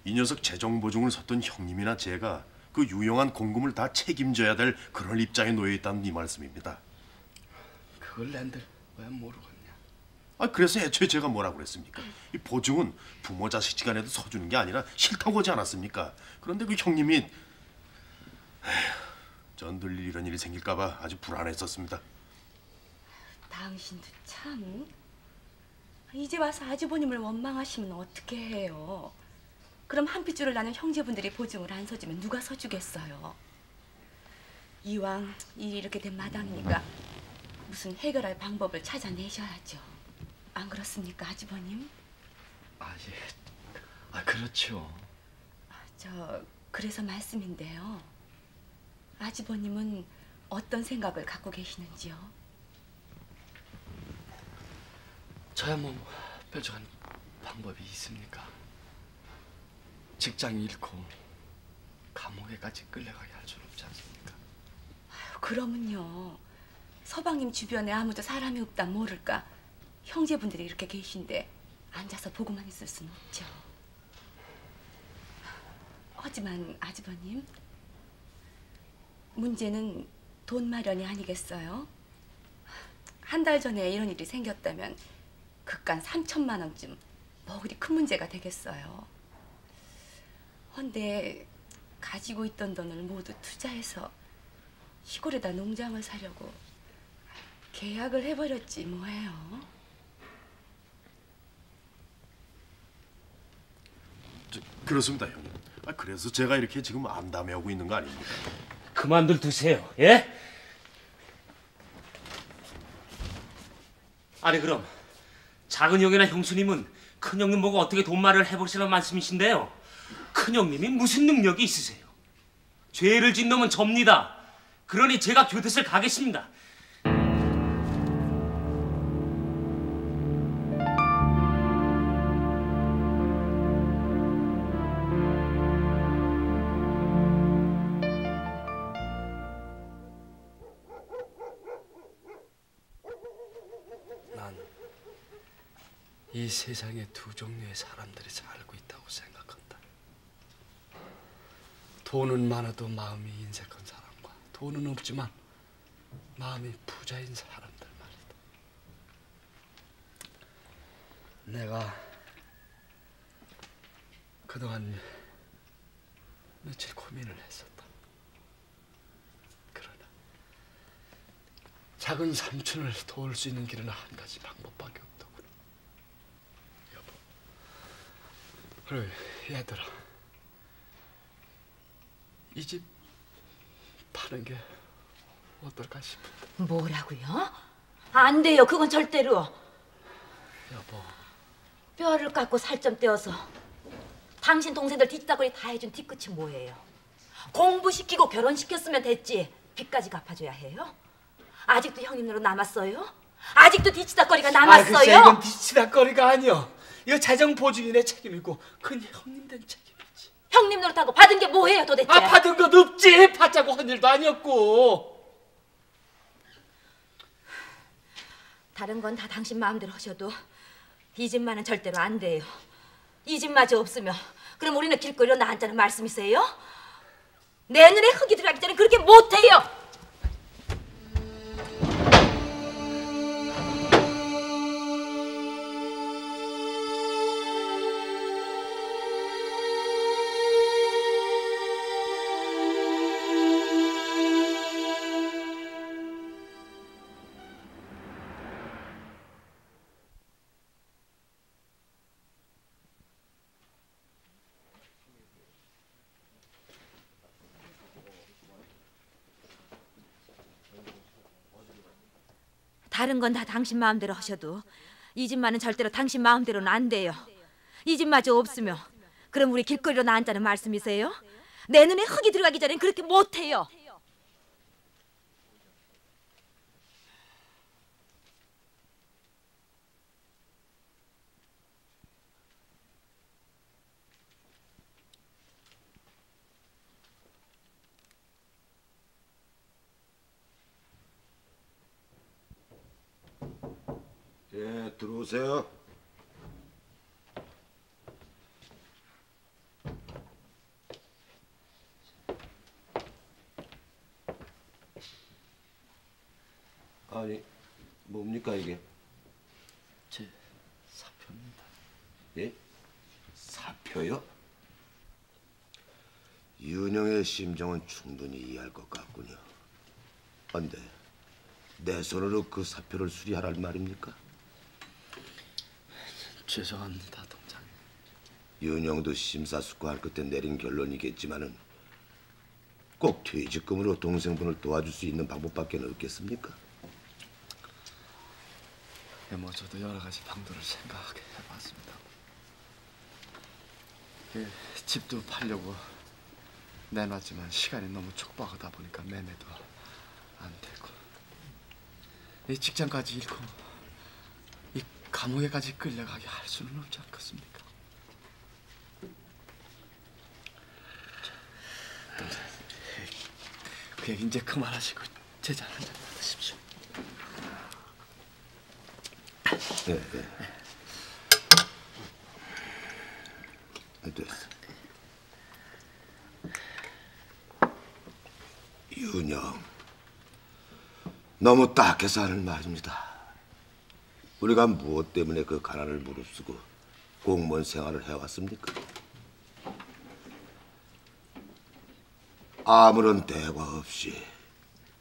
이 녀석 재정보증을 섰던 형님이나 제가 그 유용한 공금을 다 책임져야 될 그런 입장에 놓여 있다는 이 말씀입니다. 그걸 낸들 왜 모르겠냐? 그래서 애초에 제가 뭐라고 그랬습니까? 이 보증은 부모 자식 시간에도 서주는 게 아니라 싫다고 하지 않았습니까? 그런데 그 형님이 전 늘 이런 일이 생길까 봐 아주 불안했었습니다. 당신도 참. 이제 와서 아주버님을 원망하시면 어떻게 해요? 그럼 한 핏줄을 나는 형제분들이 보증을 안 서주면 누가 서주겠어요? 이왕 일이 이렇게 된 마당이니까 무슨 해결할 방법을 찾아내셔야죠. 안 그렇습니까, 아주버님? 예. 그렇죠. 그래서 말씀인데요. 아주버님은 어떤 생각을 갖고 계시는지요? 저야 뭐 뾰족한 방법이 있습니까? 직장 잃고 감옥에까지 끌려가게 할 수는 없지 않습니까? 그러면요. 서방님 주변에 아무도 사람이 없다 모를까? 형제분들이 이렇게 계신데 앉아서 보고만 있을 수는 없죠. 하지만 아주버님, 문제는 돈 마련이 아니겠어요? 한 달 전에 이런 일이 생겼다면 그깟 3천만 원쯤 뭐 그리 큰 문제가 되겠어요. 헌데 가지고 있던 돈을 모두 투자해서 시골에다 농장을 사려고 계약을 해버렸지 뭐예요. 그렇습니다, 형님. 그래서 제가 이렇게 지금 암담해하고 있는 거 아닙니까? 그만들 두세요. 예? 아니 그럼 작은 형이나 형수님은 큰 형님 보고 어떻게 돈말을 해보시라는 말씀이신데요. 큰 형님이 무슨 능력이 있으세요? 죄를 짓는 놈은 접니다. 그러니 제가 교대를 가겠습니다. 이 세상에 두 종류의 사람들이 살고 있다고 생각한다. 돈은 많아도 마음이 인색한 사람과 돈은 없지만 마음이 부자인 사람들 말이다. 내가 그동안 며칠 고민을 했었다. 그러나 작은 삼촌을 도울 수 있는 길은 한 가지 방법밖에 없다. 그래, 얘들아, 이 집 파는 게 어떨까 싶은데. 뭐라고요? 안 돼요. 그건 절대로. 여보. 뼈를 깎고 살점 떼어서 당신 동생들 뒷다거리 다 해준 뒤끝이 뭐예요? 공부시키고 결혼시켰으면 됐지. 빚까지 갚아줘야 해요? 아직도 형님으로 남았어요? 아직도 뒤치다거리가 남았어요? 글쎄, 이건 뒤치다거리가 아니여. 이거 재정보증인의 책임이고 그건 형님 된 책임이지. 형님 노릇하고 받은 게 뭐예요 도대체? 받은 건 없지. 받자고 한 일도 아니었고. 다른 건 다 당신 마음대로 하셔도 이 집만은 절대로 안 돼요. 이 집마저 없으면 그럼 우리는 길거리로 나앉자는 말씀이세요? 내 눈에 흙이 들어가기 전에 그렇게 못해요. 다른 건 다 당신 마음대로 하셔도 이 집만은 절대로 당신 마음대로는 안 돼요. 이 집마저 없으면 그럼 우리 길거리로 나앉자는 말씀이세요? 내 눈에 흙이 들어가기 전엔 그렇게 못해요. 예, 들어오세요. 아니, 뭡니까 이게? 제 사표입니다. 예? 사표요? 윤영의 심정은 충분히 이해할 것 같군요. 근데 내 손으로 그 사표를 수리하란 말입니까? 죄송합니다, 동장님. 윤영도 심사숙고할 끝에 내린 결론이겠지만은 꼭 퇴직금으로 동생분을 도와줄 수 있는 방법밖에 없겠습니까? 뭐 저도 여러 가지 방도를 생각하게 해봤습니다. 집도 팔려고 내놨지만 시간이 너무 촉박하다 보니까 매매도 안 되고 이 직장까지 잃고 이 감옥에까지 끌려가게 할 수는 없지 않겠습니까? 그 얘기 이제 그만하시고 제자 한잔 받으십시오. 네. 됐어. 윤영, 너무 딱해서 하는 말입니다. 우리가 무엇 때문에 그 가난을 무릅쓰고 공무원 생활을 해왔습니까? 아무런 대과 없이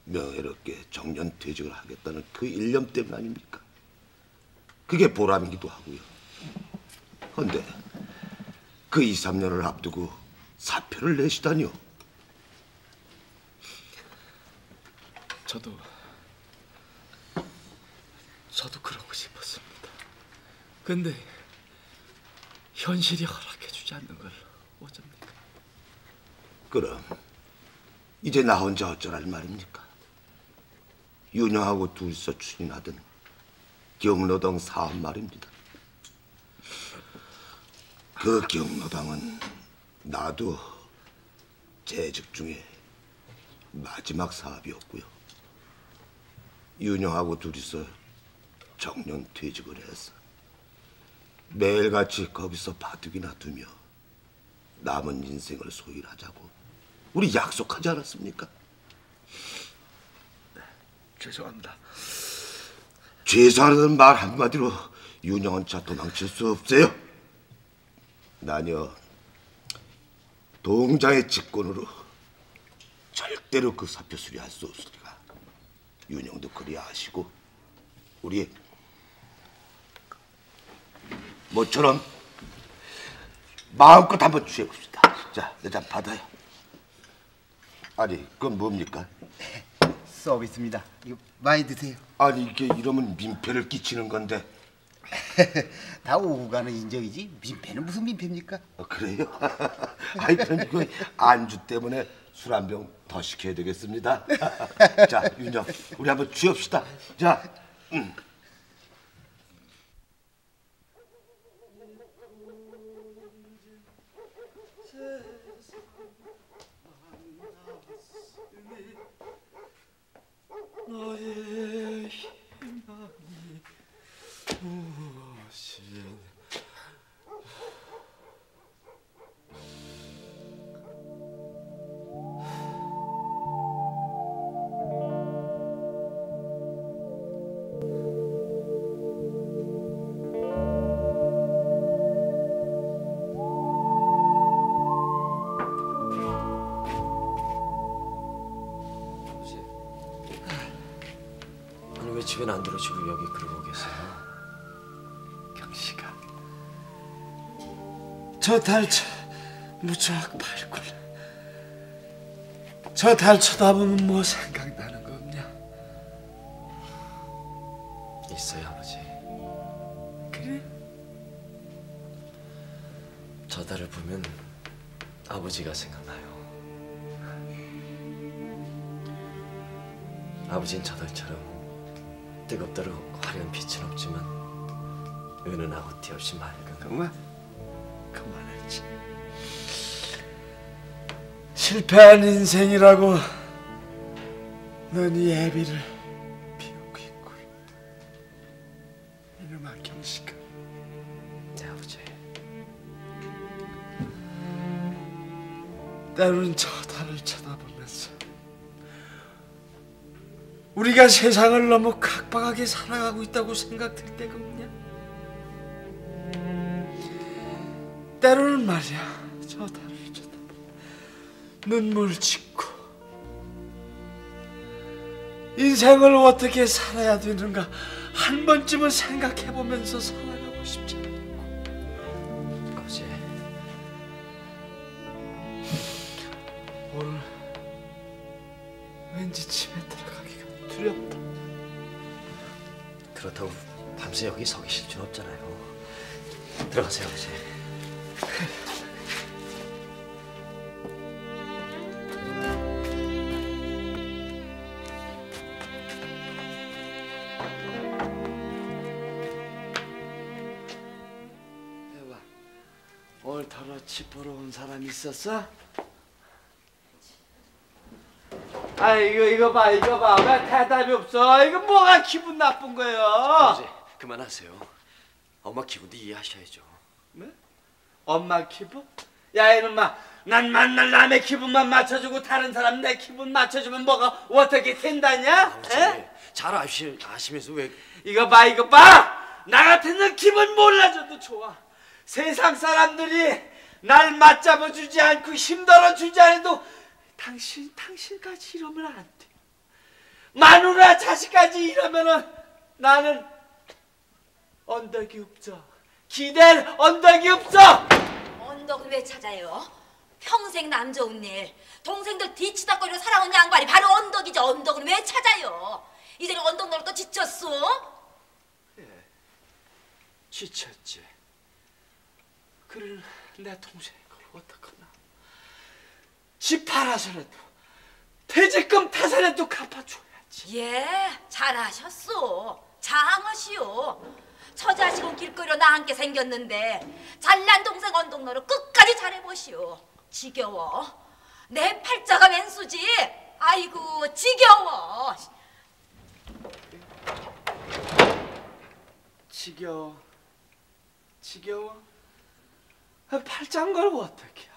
명예롭게 정년퇴직을 하겠다는 그 일념 때문 아닙니까? 그게 보람이기도 하고요. 그런데 그 2, 3년을 앞두고 사표를 내시다니요. 저도 그러고 싶었습니다. 근데 현실이 허락해주지 않는 걸 어쩝니까? 그럼 이제 나 혼자 어쩌란 말입니까? 윤영하고 둘이서 추진하던 경로당 사업 말입니다. 그 경로당은 나도 재직 중에 마지막 사업이었고요. 윤영하고 둘이서 정년 퇴직을 해서 매일같이 거기서 바둑이나 두며 남은 인생을 소일하자고 우리 약속하지 않았습니까? 죄송합니다. 죄송하다는 말 한마디로 윤영은 차 도망칠 수 없어요. 나녀 동장의 직권으로 절대로 그 사표 수리할 수 없으니까 윤영도 그리 아시고 우리 모처럼 마음껏 한번 취해봅시다. 자, 내 잔 받아요. 아니, 그건 뭡니까? 서비스입니다. 이거 많이 드세요. 아니, 이게 이러면 민폐를 끼치는 건데. 다 오고 가는 인정이지 민폐는 무슨 민폐입니까? 그래요? 아이, 그럼 이거 안주 때문에 술 한 병 더 시켜야 되겠습니다. 자, 윤영, 우리 한번 취합시다. 자, 너의 희망이 무엇인 왜 집엔 안 들어오시고 여기 그러고 계세요? 경식아, 저 달차 무척 밝군. 저 달 쳐다보면 뭐 생각나는 거 없냐? 있어요, 아버지. 그래? 저 달을 보면 아버지가 생각나요. 아버지는 저 달처럼 뜨겁도록 화려한 빛은 없지만 은은하고 티 없이 맑은 그만하지. 실패한 인생이라고 넌 이 애비를 비우고 있고. 이놈아 경식아. 네, 아버지. 때로는 저 달을 쳐다보면서 우리가 세상을 너무 각박하게 살아가고 있다고 생각될 때가 없냐? 때로는 말이야, 저 달을 쳐다보며 눈물 짓고 인생을 어떻게 살아야 되는가 한 번쯤은 생각해보면서 살아가고 싶지 않고. 아버지, 오늘 왠지 집에 들어가기가 두렵다. 그렇다고 밤새 여기 서 계실 줄 없잖아요. 들어가세요, 아버지. 여봐, 오늘 더러 집 보러 온 사람 있었어? 아, 이거 봐. 왜 대답이 없어? 이거 뭐가 기분 나쁜 거예요? 아버지, 그만하세요. 엄마 기분도 이해하셔야죠. 네? 엄마 기분? 야, 이놈아, 난 만날 남의 기분만 맞춰주고 다른 사람 내 기분 맞춰주면 뭐가 어떻게 된다냐? 아버지, 에? 잘 아시면서 왜... 이거 봐! 나 같은 놈 기분 몰라줘도 좋아. 세상 사람들이 날 맞잡아주지 않고 힘들어주지 않아도 당신까지 이러면 안 돼. 마누라 자식까지 이러면은 나는 언덕이 없어. 기댈 언덕이 없어. 언덕을 왜 찾아요? 평생 남 좋은 일, 동생들 뒤치다거리로 살아온 양반이 바로 언덕이죠. 언덕을 왜 찾아요? 이제는 언덕 노릇도 지쳤어? 지쳤지. 그래 내 동생이 그걸 어떡하나. 집 팔아서라도 퇴직금 타산에도 갚아줘야지. 예, 잘하셨소. 장하시오. 처자식은 길거리로 나 함께 생겼는데 잘난 동생 언덕노릇 끝까지 잘해보시오. 지겨워. 내 팔자가 왼수지. 아이고 지겨워. 지겨워? 팔자인 걸 어떡해.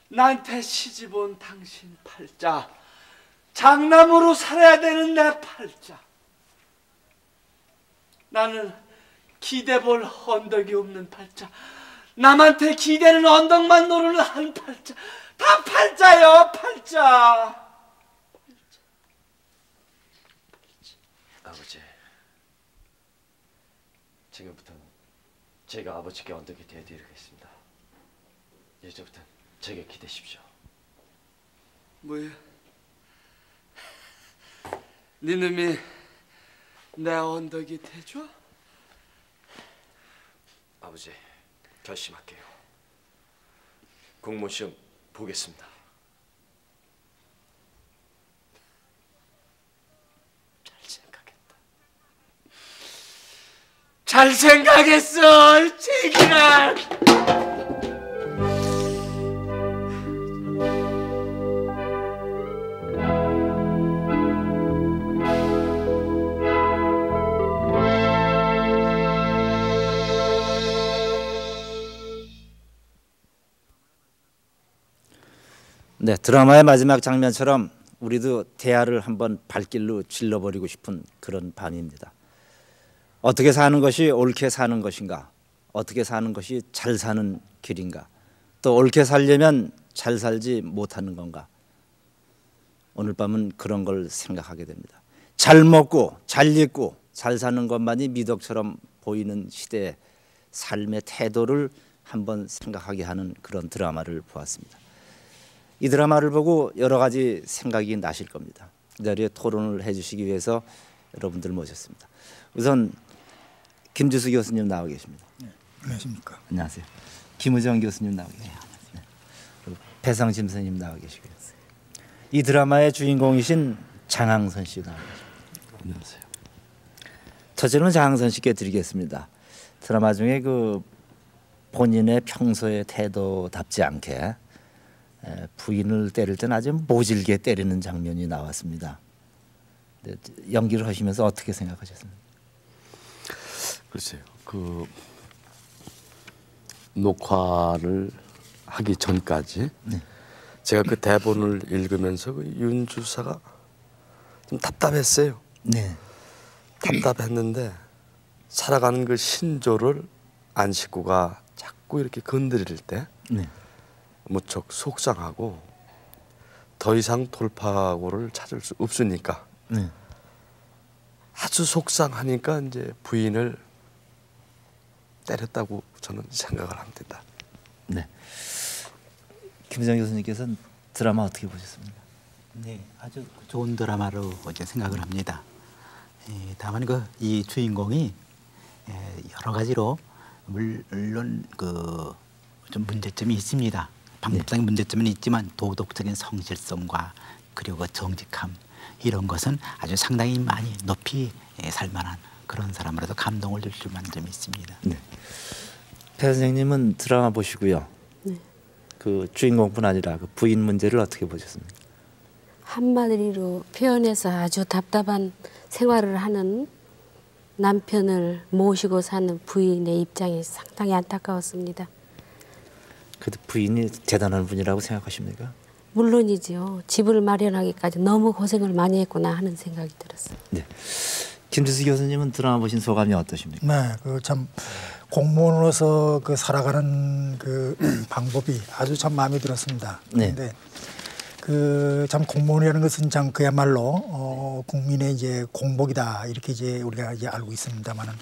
나한테 시집 온 당신 팔자, 장남으로 살아야 되는 내 팔자. 나는 기대 볼 언덕이 없는 팔자, 남한테 기대는 언덕만 노르는 한 팔자. 다 팔자요, 팔자. 아버지, 지금부터는 제가 아버지께 언덕이 되어드리겠습니다. 이제부터는 제게 기대십시오. 뭐야? 네 놈이 내 언덕이 돼줘? 아버지, 결심할게요. 공무원 시험 보겠습니다. 잘 생각했어, 지기라. 네, 드라마의 마지막 장면처럼 우리도 대화를 한번 발길로 질러버리고 싶은 그런 밤입니다. 어떻게 사는 것이 옳게 사는 것인가? 어떻게 사는 것이 잘 사는 길인가? 또 옳게 살려면 잘 살지 못하는 건가? 오늘 밤은 그런 걸 생각하게 됩니다. 잘 먹고 잘 입고 잘 사는 것만이 미덕처럼 보이는 시대의 삶의 태도를 한번 생각하게 하는 그런 드라마를 보았습니다. 이 드라마를 보고 여러 가지 생각이 나실 겁니다. 이 자리에 토론을 해주시기 위해서 여러분들 모셨습니다. 우선 김주수 교수님 나와 계십니다. 네, 안녕하십니까. 안녕하세요. 김우정 교수님 나와 계십니다. 네. 그리고 배상심 선생님 나와 계시고요. 이 드라마의 주인공이신 장항선 씨 나와 계십니다. 안녕하세요. 첫째는 장항선 씨께 드리겠습니다. 드라마 중에 그 본인의 평소의 태도답지 않게 부인을 때릴 때는 아주 모질게 때리는 장면이 나왔습니다. 연기를 하시면서 어떻게 생각하셨습니까? 글쎄요, 그 녹화를 하기 전까지 제가 그 대본을 읽으면서 그 윤주사가 좀 답답했어요. 네. 답답했는데 살아가는 그 신조를 안 식구가 자꾸 이렇게 건드릴 때 네. 무척 속상하고 더 이상 돌파구를 찾을 수 없으니까 네. 아주 속상하니까 이제 부인을 때렸다고 저는 생각을 합니다. 네. 김정 교수님께서는 드라마 어떻게 보셨습니까? 네, 아주 좋은 드라마로 어제 생각을 합니다. 다만 이 주인공이 여러 가지로 물론 그 좀 문제점이 있습니다. 방법적인 문제점은 있지만 도덕적인 성실성과 그리고 정직함 이런 것은 아주 상당히 많이 높이 살만한 그런 사람으로도 감동을 줄 만한 점이 있습니다. 네. 배 선생님은 드라마 보시고요. 네. 그 주인공뿐 아니라 그 부인 문제를 어떻게 보셨습니까? 한마디로 표현해서 아주 답답한 생활을 하는 남편을 모시고 사는 부인의 입장이 상당히 안타까웠습니다. 그래도 부인이 대단한 분이라고 생각하십니까? 물론이죠. 집을 마련하기까지 너무 고생을 많이 했구나 하는 생각이 들었어요. 네. 김주수 교수님은 드라마 보신 소감이 어떠십니까? 네, 그 참 공무원으로서 그 살아가는 그 방법이 아주 참 마음에 들었습니다. 네. 근데 그 참 공무원이라는 것은 참 그야말로 국민의 이제 공복이다 이렇게 이제 우리가 이제 알고 있습니다만은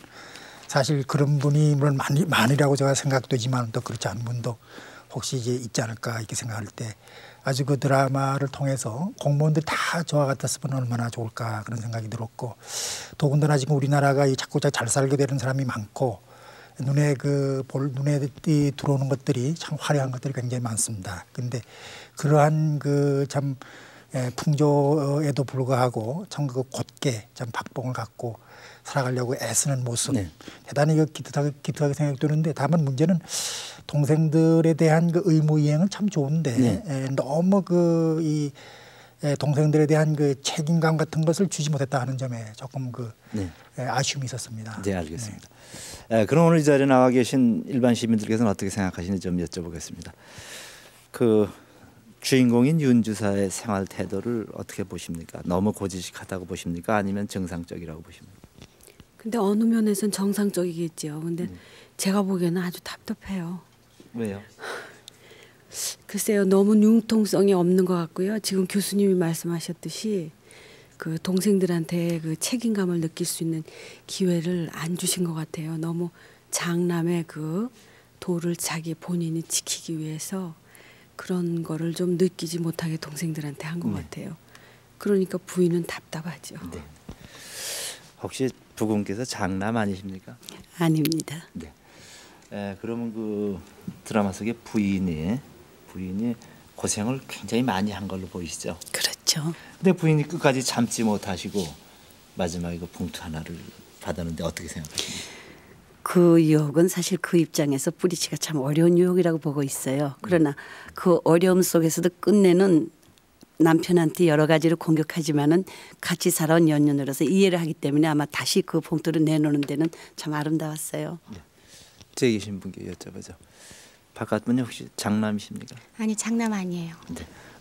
사실 그런 분이 물론 많이라고 제가 생각되지만 또 그렇지 않은 분도 혹시 이제 있지 않을까 이렇게 생각할 때 아주 그 드라마를 통해서 공무원들이 다 저와 같았으면 얼마나 좋을까 그런 생각이 들었고 더군다나 지금 우리나라가 자꾸 잘 살게 되는 사람이 많고 눈에 들어오는 것들이 참 화려한 것들이 굉장히 많습니다. 근데 그러한 그 참 풍조에도 불구하고 참 그 곧게 참 박봉을 갖고 살아가려고 애쓰는 모습 대단히 기특하게 생각되는데, 다만 문제는 동생들에 대한 그 의무 이행은 참 좋은데 너무 이 동생들에 대한 그 책임감 같은 것을 주지 못했다 하는 점에 조금 아쉬움이 있었습니다. 네, 알겠습니다. 그럼 오늘 이 자리에 나와 계신 일반 시민들께서는 어떻게 생각하시는지 좀 여쭤보겠습니다. 그 주인공인 윤주사의 생활 태도를 어떻게 보십니까? 너무 고지식하다고 보십니까? 아니면 정상적이라고 보십니까? 근데 어느 면에서는 정상적이겠죠. 근데 제가 보기에는 아주 답답해요. 왜요? 글쎄요, 너무 융통성이 없는 것 같고요. 지금 교수님이 말씀하셨듯이 그 동생들한테 그 책임감을 느낄 수 있는 기회를 안 주신 것 같아요. 너무 장남의 그 도를 자기 본인이 지키기 위해서 그런 거를 좀 느끼지 못하게 동생들한테 한 것 같아요. 그러니까 부인은 답답하죠. 네. 혹시 부군께서 장남 아니십니까? 아닙니다. 네. 그러면 그 드라마 속의 부인이 고생을 굉장히 많이 한 걸로 보이시죠? 그렇죠. 근데 부인이 끝까지 참지 못하시고 마지막에 그 봉투 하나를 받았는데 어떻게 생각하십니까? 그 유혹은 사실 그 입장에서 뿌리치기가 참 어려운 유혹이라고 보고 있어요. 그러나 그 어려움 속에서도 끝내는 남편한테 여러 가지로 공격하지만은 같이 살아온 연인으로서 이해를 하기 때문에 아마 다시 그 봉투를 내놓는 데는 참 아름다웠어요. 저기 계신 분께 여쭤보죠. 바깥분이 혹시 장남이십니까? 아니, 장남 아니에요.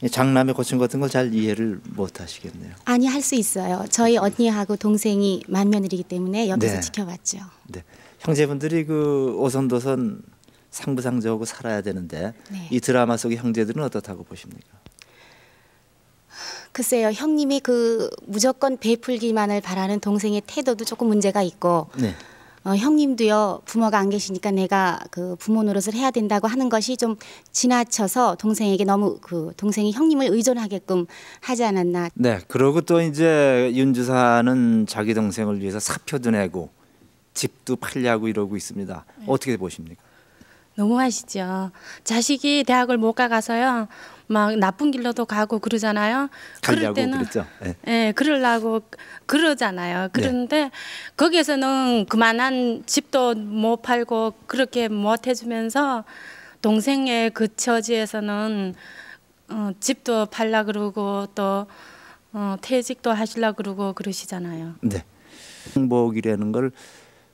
네. 장남의 고충 같은 걸 잘 이해를 못 하시겠네요. 아니, 할 수 있어요. 저희 언니하고 동생이 맏며느리이기 때문에 옆에서 네. 지켜봤죠. 네. 형제분들이 그 오손도손 상부상조하고 살아야 되는데 이 드라마 속의 형제들은 어떻다고 보십니까? 글쎄요, 형님이 그 무조건 베풀기만을 바라는 동생의 태도도 조금 문제가 있고 형님도요, 부모가 안 계시니까 내가 그 부모 노릇을 해야 된다고 하는 것이 좀 지나쳐서 동생에게 너무 그 동생이 형님을 의존하게끔 하지 않았나. 네. 그러고 또 이제 윤주사는 자기 동생을 위해서 사표도 내고 집도 팔려고 이러고 있습니다. 어떻게 보십니까? 너무하시죠. 자식이 대학을 못 가서요, 막 나쁜 길로도 가고 그러잖아요. 그럴 때는 그랬죠. 그러려고 그러잖아요. 그런데 거기에서는 그만한 집도 못 팔고 그렇게 못 해주면서 동생의 그 처지에서는 집도 팔라 그러고 또 퇴직도 하시려 그러고 그러시잖아요. 네. 행복이라는 걸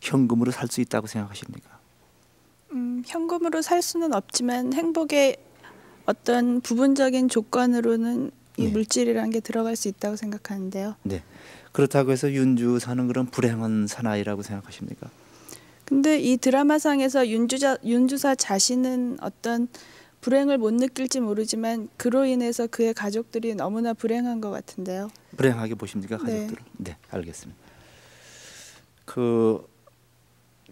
현금으로 살 수 있다고 생각하십니까? 현금으로 살 수는 없지만 행복의 어떤 부분적인 조건으로는 이 물질이라는 게 들어갈 수 있다고 생각하는데요. 네. 그렇다고 해서 윤주사는 그런 불행한 사나이라고 생각하십니까? 근데 이 드라마상에서 윤주사 자신은 어떤 불행을 못 느낄지 모르지만 그로 인해서 그의 가족들이 너무나 불행한 것 같은데요. 불행하게 보십니까, 가족들은? 네, 알겠습니다. 그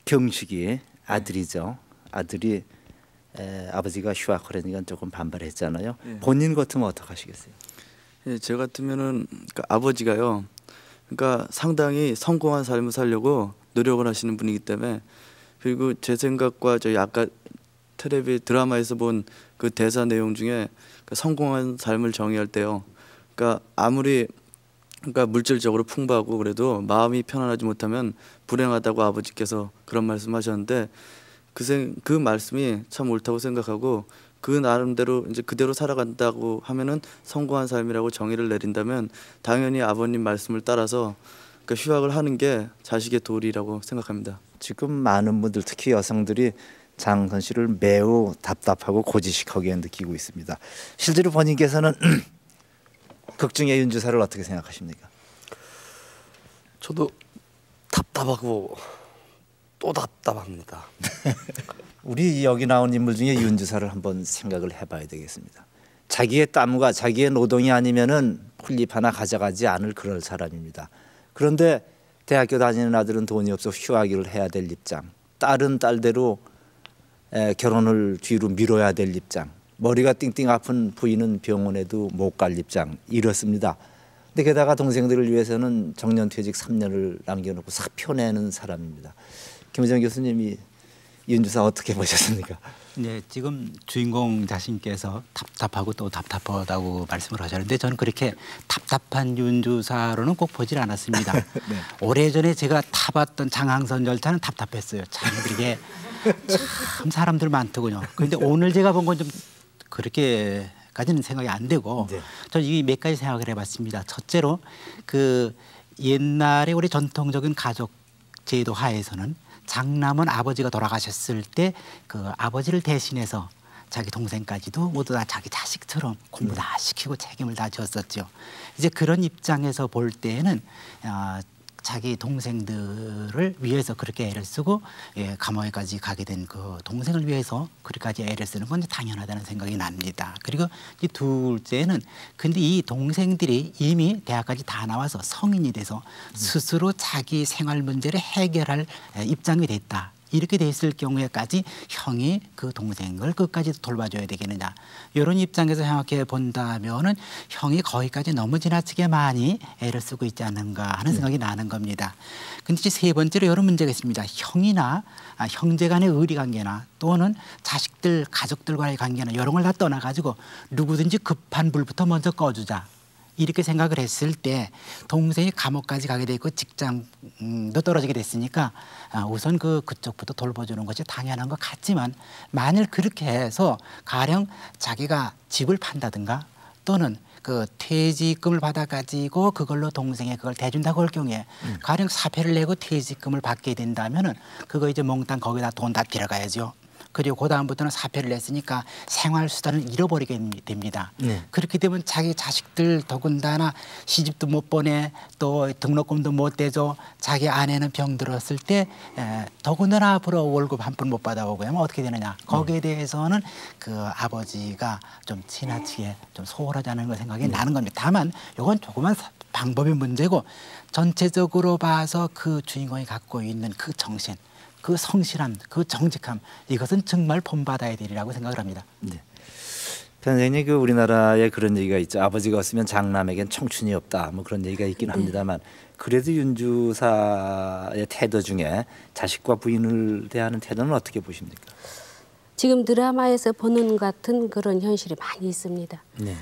경식이 아들이죠. 아들이 아버지가 휴학하려니까 조금 반발했잖아요. 본인 같으면 어떻게 하시겠어요? 제 같으면은 아버지가요, 그러니까 상당히 성공한 삶을 살려고 노력을 하시는 분이기 때문에, 그리고 제 생각과 저희 아까 텔레비 드라마에서 본 그 대사 내용 중에 성공한 삶을 정의할 때요, 그러니까 아무리 물질적으로 풍부하고 그래도 마음이 편안하지 못하면 불행하다고 아버지께서 그런 말씀하셨는데, 그 말씀이 참 옳다고 생각하고, 그 나름대로 이제 그대로 살아간다고 하면은 성공한 삶이라고 정의를 내린다면 당연히 아버님 말씀을 따라서 휴학을 하는 게 자식의 도리라고 생각합니다. 지금 많은 분들, 특히 여성들이 장선 씨를 매우 답답하고 고지식하게 느끼고 있습니다. 실제로 본인께서는 극중의 윤주사를 어떻게 생각하십니까? 저도 답답하고 또 답답합니다. 우리 여기 나온 인물 중에 윤주사를 한번 생각을 해봐야 되겠습니다. 자기의 땀과 자기의 노동이 아니면은 풀잎 하나 가져가지 않을 그럴 사람입니다. 그런데 대학교 다니는 아들은 돈이 없어 휴학을 해야 될 입장, 딸은 딸대로 결혼을 뒤로 미뤄야 될 입장, 머리가 띵띵 아픈 부인은 병원에도 못 갈 입장, 이렇습니다. 근데 게다가 동생들을 위해서는 정년퇴직 3년을 남겨놓고 사표 내는 사람입니다. 김혜정 교수님이 윤주사 어떻게 보셨습니까? 네, 지금 주인공 자신께서 답답하고 또 답답하다고 말씀을 하셨는데 저는 그렇게 답답한 윤주사로는 꼭 보질 않았습니다. 네. 오래전에 제가 타봤던 장항선 열차는 답답했어요. 참 그렇게 참 사람들 많더군요. 그런데 오늘 제가 본 건 좀 그렇게까지는 생각이 안 되고 네. 저는 이 몇 가지 생각을 해봤습니다. 첫째로 그 옛날에 우리 전통적인 가족 제도 하에서는 장남은 아버지가 돌아가셨을 때 그 아버지를 대신해서 자기 동생까지도 모두 다 자기 자식처럼 공부 다 시키고 책임을 다 졌었죠. 이제 그런 입장에서 볼 때에는 자기 동생들을 위해서 그렇게 애를 쓰고 감옥에까지 가게 된 그 동생을 위해서 그렇게까지 애를 쓰는 건 당연하다는 생각이 납니다. 그리고 이 둘째는 근데 이 동생들이 이미 대학까지 다 나와서 성인이 돼서 스스로 자기 생활 문제를 해결할 입장이 됐다. 이렇게 됐을 경우에까지 형이 그 동생을 끝까지 돌봐줘야 되겠느냐. 이런 입장에서 생각해 본다면은 형이 거기까지 너무 지나치게 많이 애를 쓰고 있지 않는가 하는 생각이 나는 겁니다. 근데 이제 세 번째로 이런 문제가 있습니다. 형이나 형제 간의 의리 관계나 또는 자식들, 가족들과의 관계나 이런 걸 다 떠나가지고 누구든지 급한 불부터 먼저 꺼주자. 이렇게 생각을 했을 때 동생이 감옥까지 가게 되고 직장도 떨어지게 됐으니까 우선 그쪽부터 돌봐주는 것이 당연한 것 같지만 만일 그렇게 해서 가령 자기가 집을 판다든가 또는 그 퇴직금을 받아가지고 그걸로 동생에 그걸 대준다고 할 경우에 가령 사표를 내고 퇴직금을 받게 된다면은 그거 이제 몽땅 거기다 돈 다 들어가야죠. 그리고 그 다음부터는 사표를 냈으니까 생활수단을 잃어버리게 됩니다. 네. 그렇게 되면 자기 자식들 더군다나 시집도 못 보내 또 등록금도 못 대줘 자기 아내는 병 들었을 때 더군다나 앞으로 월급 한 푼 못 받아오고 하면 어떻게 되느냐. 거기에 대해서는 그 아버지가 좀 지나치게 좀 소홀하다는 걸 생각이 나는 겁니다. 다만 이건 조그만 방법의 문제고 전체적으로 봐서 그 주인공이 갖고 있는 그 정신 그 성실함, 그 정직함 이것은 정말 본받아야 되리라고 생각을 합니다. 네. 선생님 그 우리나라에 그런 얘기가 있죠. 아버지가 없으면 장남에겐 청춘이 없다. 뭐 그런 얘기가 있긴 합니다만 그래도 윤주사의 태도 중에 자식과 부인을 대하는 태도는 어떻게 보십니까? 지금 드라마에서 보는 같은 그런 현실이 많이 있습니다. 네.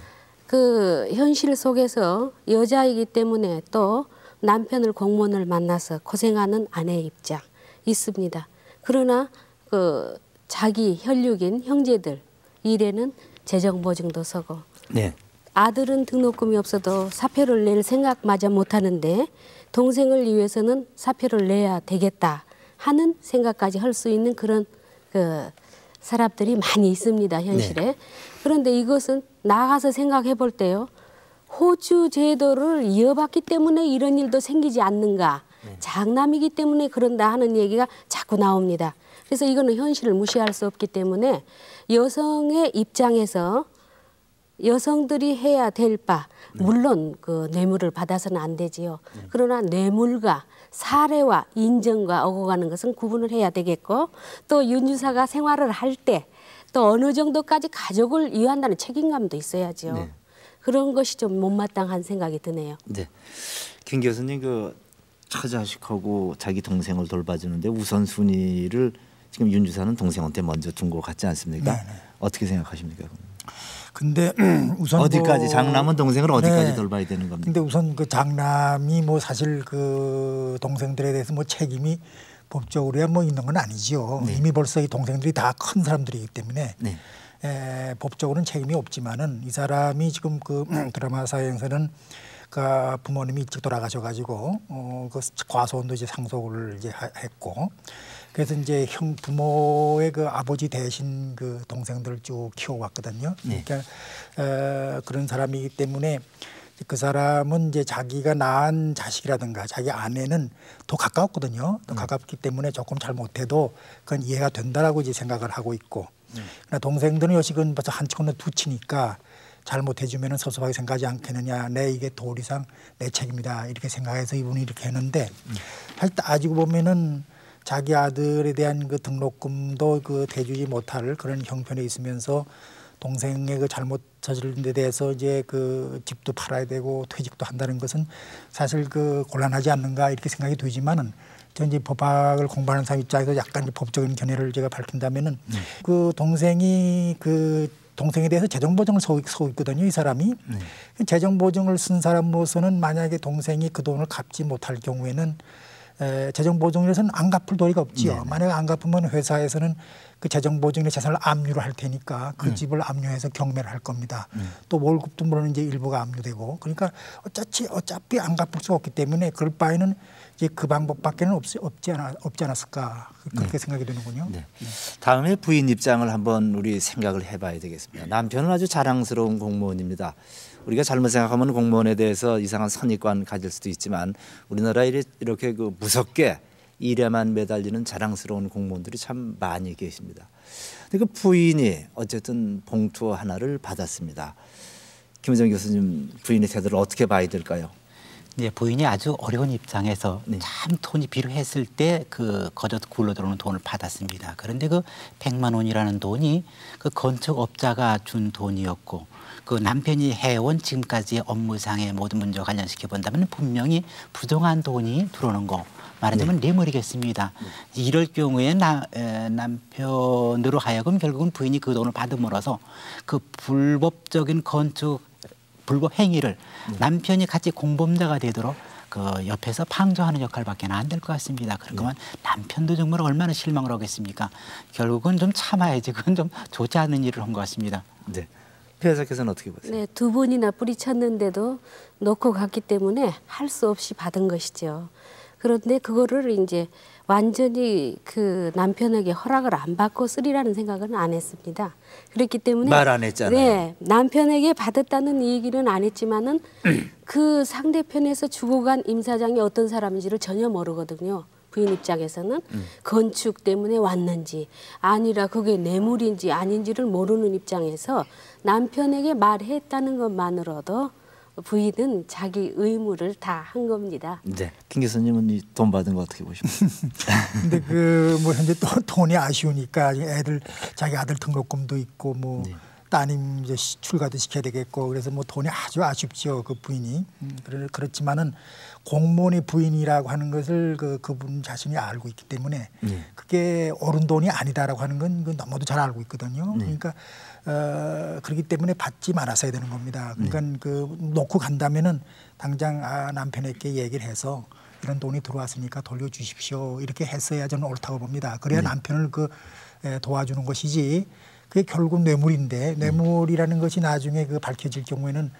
그 현실 속에서 여자이기 때문에 또 남편을 공무원을 만나서 고생하는 아내의 입장 있습니다. 그러나 그 자기 혈육인 형제들 일에는 재정 보증도 서고 네. 아들은 등록금이 없어도 사표를 낼 생각마저 못하는데 동생을 위해서는 사표를 내야 되겠다 하는 생각까지 할 수 있는 그런 그 사람들이 많이 있습니다. 현실에. 네. 그런데 이것은 나가서 생각해 볼 때요. 호주 제도를 이어받기 때문에 이런 일도 생기지 않는가. 장남이기 때문에 그런다 하는 얘기가 자꾸 나옵니다. 그래서 이거는 현실을 무시할 수 없기 때문에 여성의 입장에서 여성들이 해야 될 바 물론 그 뇌물을 받아서는 안 되지요. 그러나 뇌물과 사례와 인정과 어긋나는 것은 구분을 해야 되겠고 또 윤주사가 생활을 할 때 또 어느 정도까지 가족을 위한다는 책임감도 있어야죠. 네. 그런 것이 좀 못마땅한 생각이 드네요. 네. 김 교수님 그 처자식하고 자기 동생을 돌봐주는데 우선순위를 지금 윤주사는 동생한테 먼저 준 것 같지 않습니까? 네네. 어떻게 생각하십니까? 근데 우선 어디까지 장남은 동생을 어디까지 네. 돌봐야 되는 겁니까? 근데 우선 그 장남이 뭐 사실 그 동생들에 대해서 뭐 책임이 법적으로야 뭐 있는 건 아니죠. 네. 이미 벌써 이 동생들이 다 큰 사람들이기 때문에 네. 법적으로는 책임이 없지만은 이 사람이 지금 그 드라마 사에서는 그 부모님이 일찍 돌아가셔가지고 그 과소원도 이제 상속을 이제 했고 그래서 이제 형 부모의 그 아버지 대신 그 동생들을 쭉 키워왔거든요. 네. 그러니까 그런 사람이기 때문에 그 사람은 이제 자기가 낳은 자식이라든가 자기 아내는 더 가까웠거든요. 더 가깝기 때문에 조금 잘못해도 그건 이해가 된다라고 이제 생각을 하고 있고 그러나 동생들은 요식은 벌써 한 치고는 두 치니까 잘못해주면은 섭섭하게 생각하지 않겠느냐. 내 이게 도리상 내 책임이다 이렇게 생각해서 이분이 이렇게 했는데 사실 따지고 보면은 자기 아들에 대한 그 등록금도 그 대주지 못할 그런 형편에 있으면서 동생의 그 잘못 저지른 데 대해서 이제 그 집도 팔아야 되고 퇴직도 한다는 것은 사실 그 곤란하지 않는가 이렇게 생각이 되지만은 저 이제 법학을 공부하는 사람 입장에서 약간 법적인 견해를 제가 밝힌다면은 그 동생이 그 동생에 대해서 재정 보증을 서고 있거든요. 이 사람이 재정 보증을 쓴 사람으로서는 만약에 동생이 그 돈을 갚지 못할 경우에는 재정 보증에서는 안 갚을 도리가 없지요. 만약에 안 갚으면 회사에서는 그 재정 보증의 재산을 압류를 할 테니까 그 집을 압류해서 경매를 할 겁니다. 또 월급도 물론 이제 일부가 압류되고 그러니까 어차피 안 갚을 수 없기 때문에 그럴 바에는 이제 그 방법밖에는 없지 않았을까 그렇게 생각이 되는군요. 네. 다음에 부인 입장을 한번 우리 생각을 해봐야 되겠습니다. 남편은 아주 자랑스러운 공무원입니다. 우리가 잘못 생각하면 공무원에 대해서 이상한 선입관 가질 수도 있지만 우리나라에 이렇게 그 무섭게 일에만 매달리는 자랑스러운 공무원들이 참 많이 계십니다. 그 부인이 어쨌든 봉투 하나를 받았습니다. 김은정 교수님 부인의 태도를 어떻게 봐야 될까요? 네, 부인이 아주 어려운 입장에서 참 돈이 필요했을 때 그 거저 굴러 들어오는 돈을 받았습니다. 그런데 그 100만 원이라는 돈이 그 건축업자가 준 돈이었고 그 남편이 해온 지금까지의 업무상의 모든 문제와 관련시켜 본다면 분명히 부정한 돈이 들어오는 거 말하자면 뇌물이겠습니다. 이럴 경우에 남편으로 하여금 결국은 부인이 그 돈을 받음으로써 그 불법적인 불법 행위를 남편이 같이 공범자가 되도록 그 옆에서 방조하는 역할밖에 안 될 것 같습니다. 그러면 남편도 정말 얼마나 실망을 하겠습니까? 결국은 좀 참아야지. 그건 좀 좋지 않은 일을 한 것 같습니다. 네. 피해자께서는 어떻게 보세요? 네, 두 번이나 뿌리쳤는데도 놓고 갔기 때문에 할 수 없이 받은 것이죠. 그런데 그거를 이제 완전히 그 남편에게 허락을 안 받고 쓰리라는 생각은 안 했습니다. 그렇기 때문에 말 안 했잖아요. 네, 남편에게 받았다는 얘기는 안 했지만은 그 상대편에서 주고 간 임 사장이 어떤 사람인지를 전혀 모르거든요. 부인 입장에서는 건축 때문에 왔는지 아니라 그게 뇌물인지 아닌지를 모르는 입장에서 남편에게 말했다는 것만으로도 부인은 자기 의무를 다 한 겁니다. 네, 김 교수님은 이 돈 받은 거 어떻게 보십니까? 근데 그 뭐 현재 또 돈이 아쉬우니까 자기 아들 등록금도 있고 뭐 따님 이제 출가도 시켜야 되겠고 그래서 뭐 돈이 아주 아쉽죠 그 부인이. 그렇지만은 공무원의 부인이라고 하는 것을 그분 자신이 알고 있기 때문에 그게 옳은 돈이 아니다라고 하는 건 너무도 잘 알고 있거든요. 그러니까 그렇기 때문에 받지 말았어야 되는 겁니다. 그러니까 그 놓고 간다면은 당장 남편에게 얘기를 해서 이런 돈이 들어왔으니까 돌려주십시오 이렇게 했어야 저는 옳다고 봅니다. 그래야 남편을 도와주는 것이지. 그게 결국 뇌물인데 뇌물이라는 것이 나중에 밝혀질 경우에는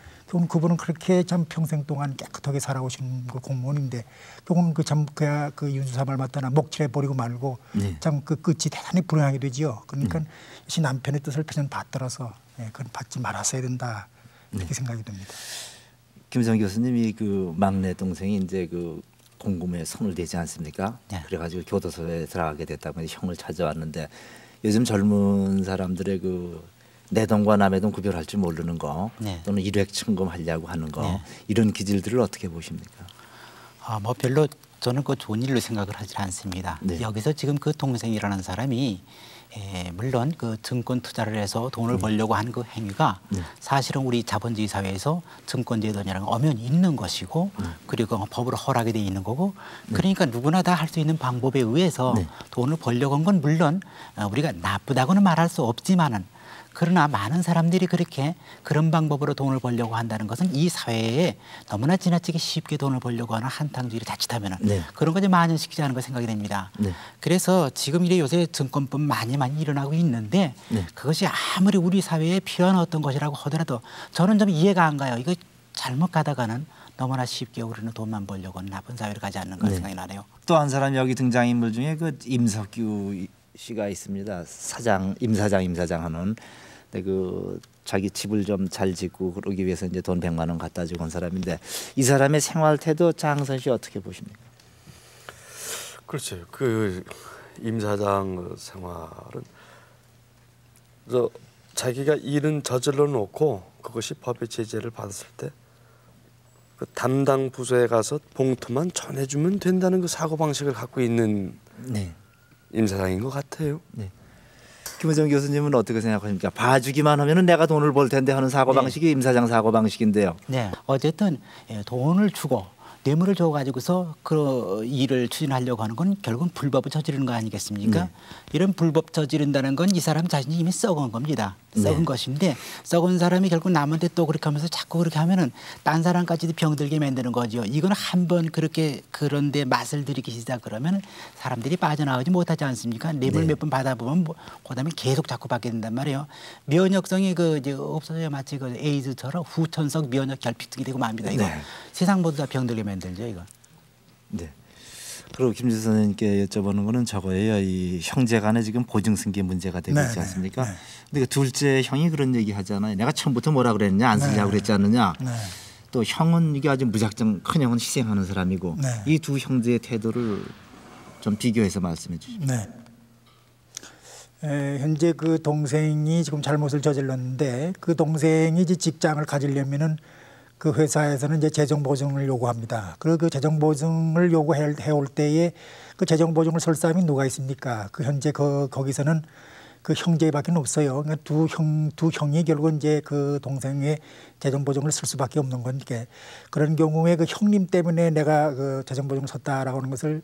그분은 그렇게 참 평생 동안 깨끗하게 살아오신 그 공무원인데 결국은 그 윤주사 말 맞다나 목질해 버리고 말고 참 그 끝이 대단히 불행하게 되지요. 그러니까 역시 남편의 뜻을 그냥 받들어서 그건 받지 말았어야 된다 이렇게 생각이 듭니다. 김정 교수님이 그 막내 동생이 이제 그 공금에 손을 대지 않습니까? 그래가지고 교도소에 들어가게 됐다고 형을 찾아왔는데 요즘 젊은 사람들의 내 돈과 남의 돈 구별할 줄 모르는 거 또는 일획 청금하려고 하는 거 이런 기질들을 어떻게 보십니까? 뭐 별로 저는 그 좋은 일로 생각을 하지 않습니다. 여기서 지금 그 동생이라는 사람이 물론 그 증권 투자를 해서 돈을 벌려고 하는 그 행위가 사실은 우리 자본주의 사회에서 증권제도라는 엄연히 있는 것이고 그리고 법으로 허락이 돼 있는 거고 그러니까 누구나 다 할 수 있는 방법에 의해서 돈을 벌려고 한 건 물론 우리가 나쁘다고는 말할 수 없지만은 그러나 많은 사람들이 그런 방법으로 돈을 벌려고 한다는 것은 이 사회에 너무나 지나치게 쉽게 돈을 벌려고 하는 한탕주의를 자칫하면은 그런 것이 만연시키지 않은 거 생각이 됩니다. 그래서 지금 요새 증권법 많이 일어나고 있는데 그것이 아무리 우리 사회에 필요한 어떤 것이라고 하더라도 저는 좀 이해가 안 가요. 이거 잘못 가다가는 너무나 쉽게 우리는 돈만 벌려고 나쁜 사회를 가지 않는 그런 생각이 나네요. 또 한 사람 여기 등장인물 중에 그 임석규 씨가 있습니다. 임사장 하는. 그 자기 집을 좀 잘 짓고 그러기 위해서 이제 돈 100만 원 갖다 주고 온 사람인데 이 사람의 생활 태도 장선 씨 어떻게 보십니까? 그렇죠. 그 임 사장 생활은 자기가 일은 저질러 놓고 그것이 법의 제재를 받았을 때 그 담당 부서에 가서 봉투만 전해주면 된다는 그 사고 방식을 갖고 있는 임 사장인 것 같아요. 김은정 교수님은 어떻게 생각하십니까? 봐주기만 하면은 내가 돈을 벌 텐데 하는 사고 방식이 임 사장 사고 방식인데요. 어쨌든 돈을 주고 뇌물을 줘가지고서 그 일을 추진하려고 하는 건 결국은 불법을 저지르는 거 아니겠습니까? 이런 불법 저지른다는 건 이 사람 자신이 이미 썩은 겁니다. 썩은 것인데 썩은 사람이 결국 남한테 또 그렇게 하면서 자꾸 그렇게 하면은 딴 사람까지도 병들게 만드는 거죠. 이건 한번 그렇게 그런데 맛을 들이기 시작 그러면 사람들이 빠져나오지 못하지 않습니까? 뇌물 몇 번 받아보면 뭐 그다음에 계속 자꾸 받게 된단 말이에요. 면역성이 그 이제 없어져야 마치 그 에이즈처럼 후천성 면역 결핍증이 되고 맙니다. 이거 세상 모두 다 병들게 만들죠, 이거. 네. 그리고 김준수 선생님께 여쭤보는 거는 저거예요. 이 형제간에 지금 보증승계 문제가 되고 있지 않습니까? 근데 그 둘째 형이 그런 얘기 하잖아요. 내가 처음부터 뭐라 그랬냐, 안 쓰려고 그랬지 않느냐. 또 형은 이게 아주 무작정 큰 형은 희생하는 사람이고 이 두 형제의 태도를 좀 비교해서 말씀해 주시죠. 네. 현재 그 동생이 지금 잘못을 저질렀는데 그 동생이 이제 직장을 가지려면은 그 회사에서는 이제 재정 보증을 요구합니다. 그리고 그 재정 보증을 요구해 올 때에 그 재정 보증을 설 사람이 누가 있습니까? 그 현재 거기서는 그 형제밖에 없어요. 그러니까 두 형이 결국은 이제 그 동생의 재정 보증을 쓸 수밖에 없는 건데 그런 경우에 그 형님 때문에 내가 그 재정 보증을 섰다라고 하는 것을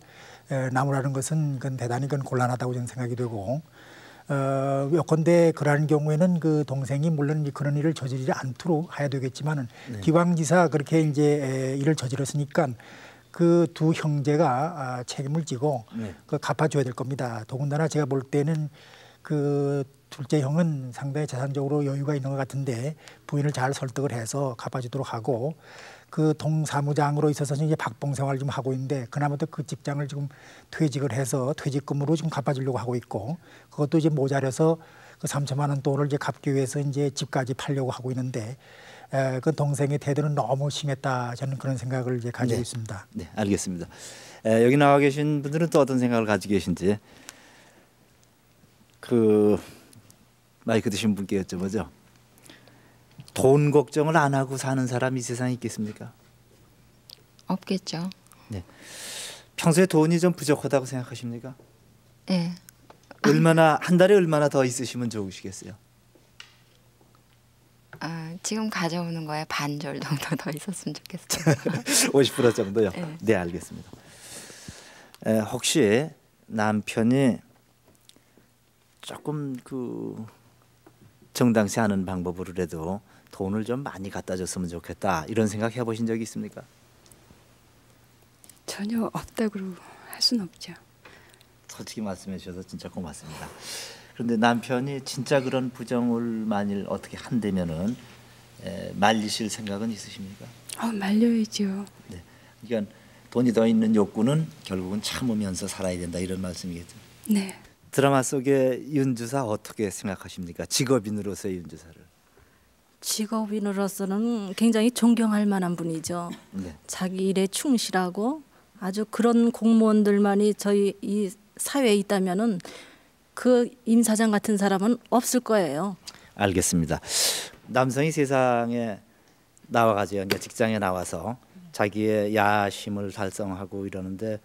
나무라는 것은 그건 대단히 그건 곤란하다고 저는 생각이 되고. 요컨대 그러한 경우에는 그 동생이 물론 그런 일을 저지르지 않도록 해야 되겠지만은 기왕지사 그렇게 이제 일을 저질렀으니까 그 두 형제가 책임을 지고 그 갚아줘야 될 겁니다. 더군다나 제가 볼 때는 그 둘째 형은 상당히 재산적으로 여유가 있는 것 같은데 부인을 잘 설득을 해서 갚아주도록 하고 그 동사무장으로 있어서는 이제 박봉 생활을 좀 하고 있는데 그나마도 그 직장을 지금 퇴직을 해서 퇴직금으로 지금 갚아주려고 하고 있고 그것도 이제 모자라서 그 3천만 원 돈을 이제 갚기 위해서 이제 집까지 팔려고 하고 있는데 그 동생의 태도는 너무 심했다 저는 그런 생각을 이제 가지고 있습니다. 네, 알겠습니다. 여기 나와 계신 분들은 또 어떤 생각을 가지고 계신지 그 마이크 드신 분께 여쭤보죠. 돈 걱정을 안 하고 사는 사람이 이 세상에 있겠습니까? 없겠죠. 네. 평소에 돈이 좀 부족하다고 생각하십니까? 네. 얼마나 한 달에 얼마나 더 있으시면 좋으시겠어요? 지금 가져오는 거에 반절 정도 더 있었으면 좋겠어요. 50% 정도요? 네. 네, 알겠습니다. 혹시 남편이 조금 그 정당치 않은 방법으로라도 돈을 좀 많이 갖다 줬으면 좋겠다 이런 생각 해보신 적이 있습니까? 전혀 없다고 할 수는 없죠. 솔직히 말씀해 주셔서 진짜 고맙습니다. 그런데 남편이 진짜 그런 부정을 만일 어떻게 한다면은 말리실 생각은 있으십니까? 말려야죠. 네, 그러니까 돈이 더 있는 욕구는 결국은 참으면서 살아야 된다 이런 말씀이겠죠. 네. 드라마 속의 윤주사 어떻게 생각하십니까? 직업인으로서의 윤주사를. 직업인으로서는 굉장히 존경할 만한 분이죠. 네. 자기 일에 충실하고 아주 그런 공무원들만이 저희 이 사회에 있다면은 그 임 사장 같은 사람은 없을 거예요. 알겠습니다. 남성이 세상에 나와가지고 직장에 나와서 자기의 야심을 달성하고 이러는데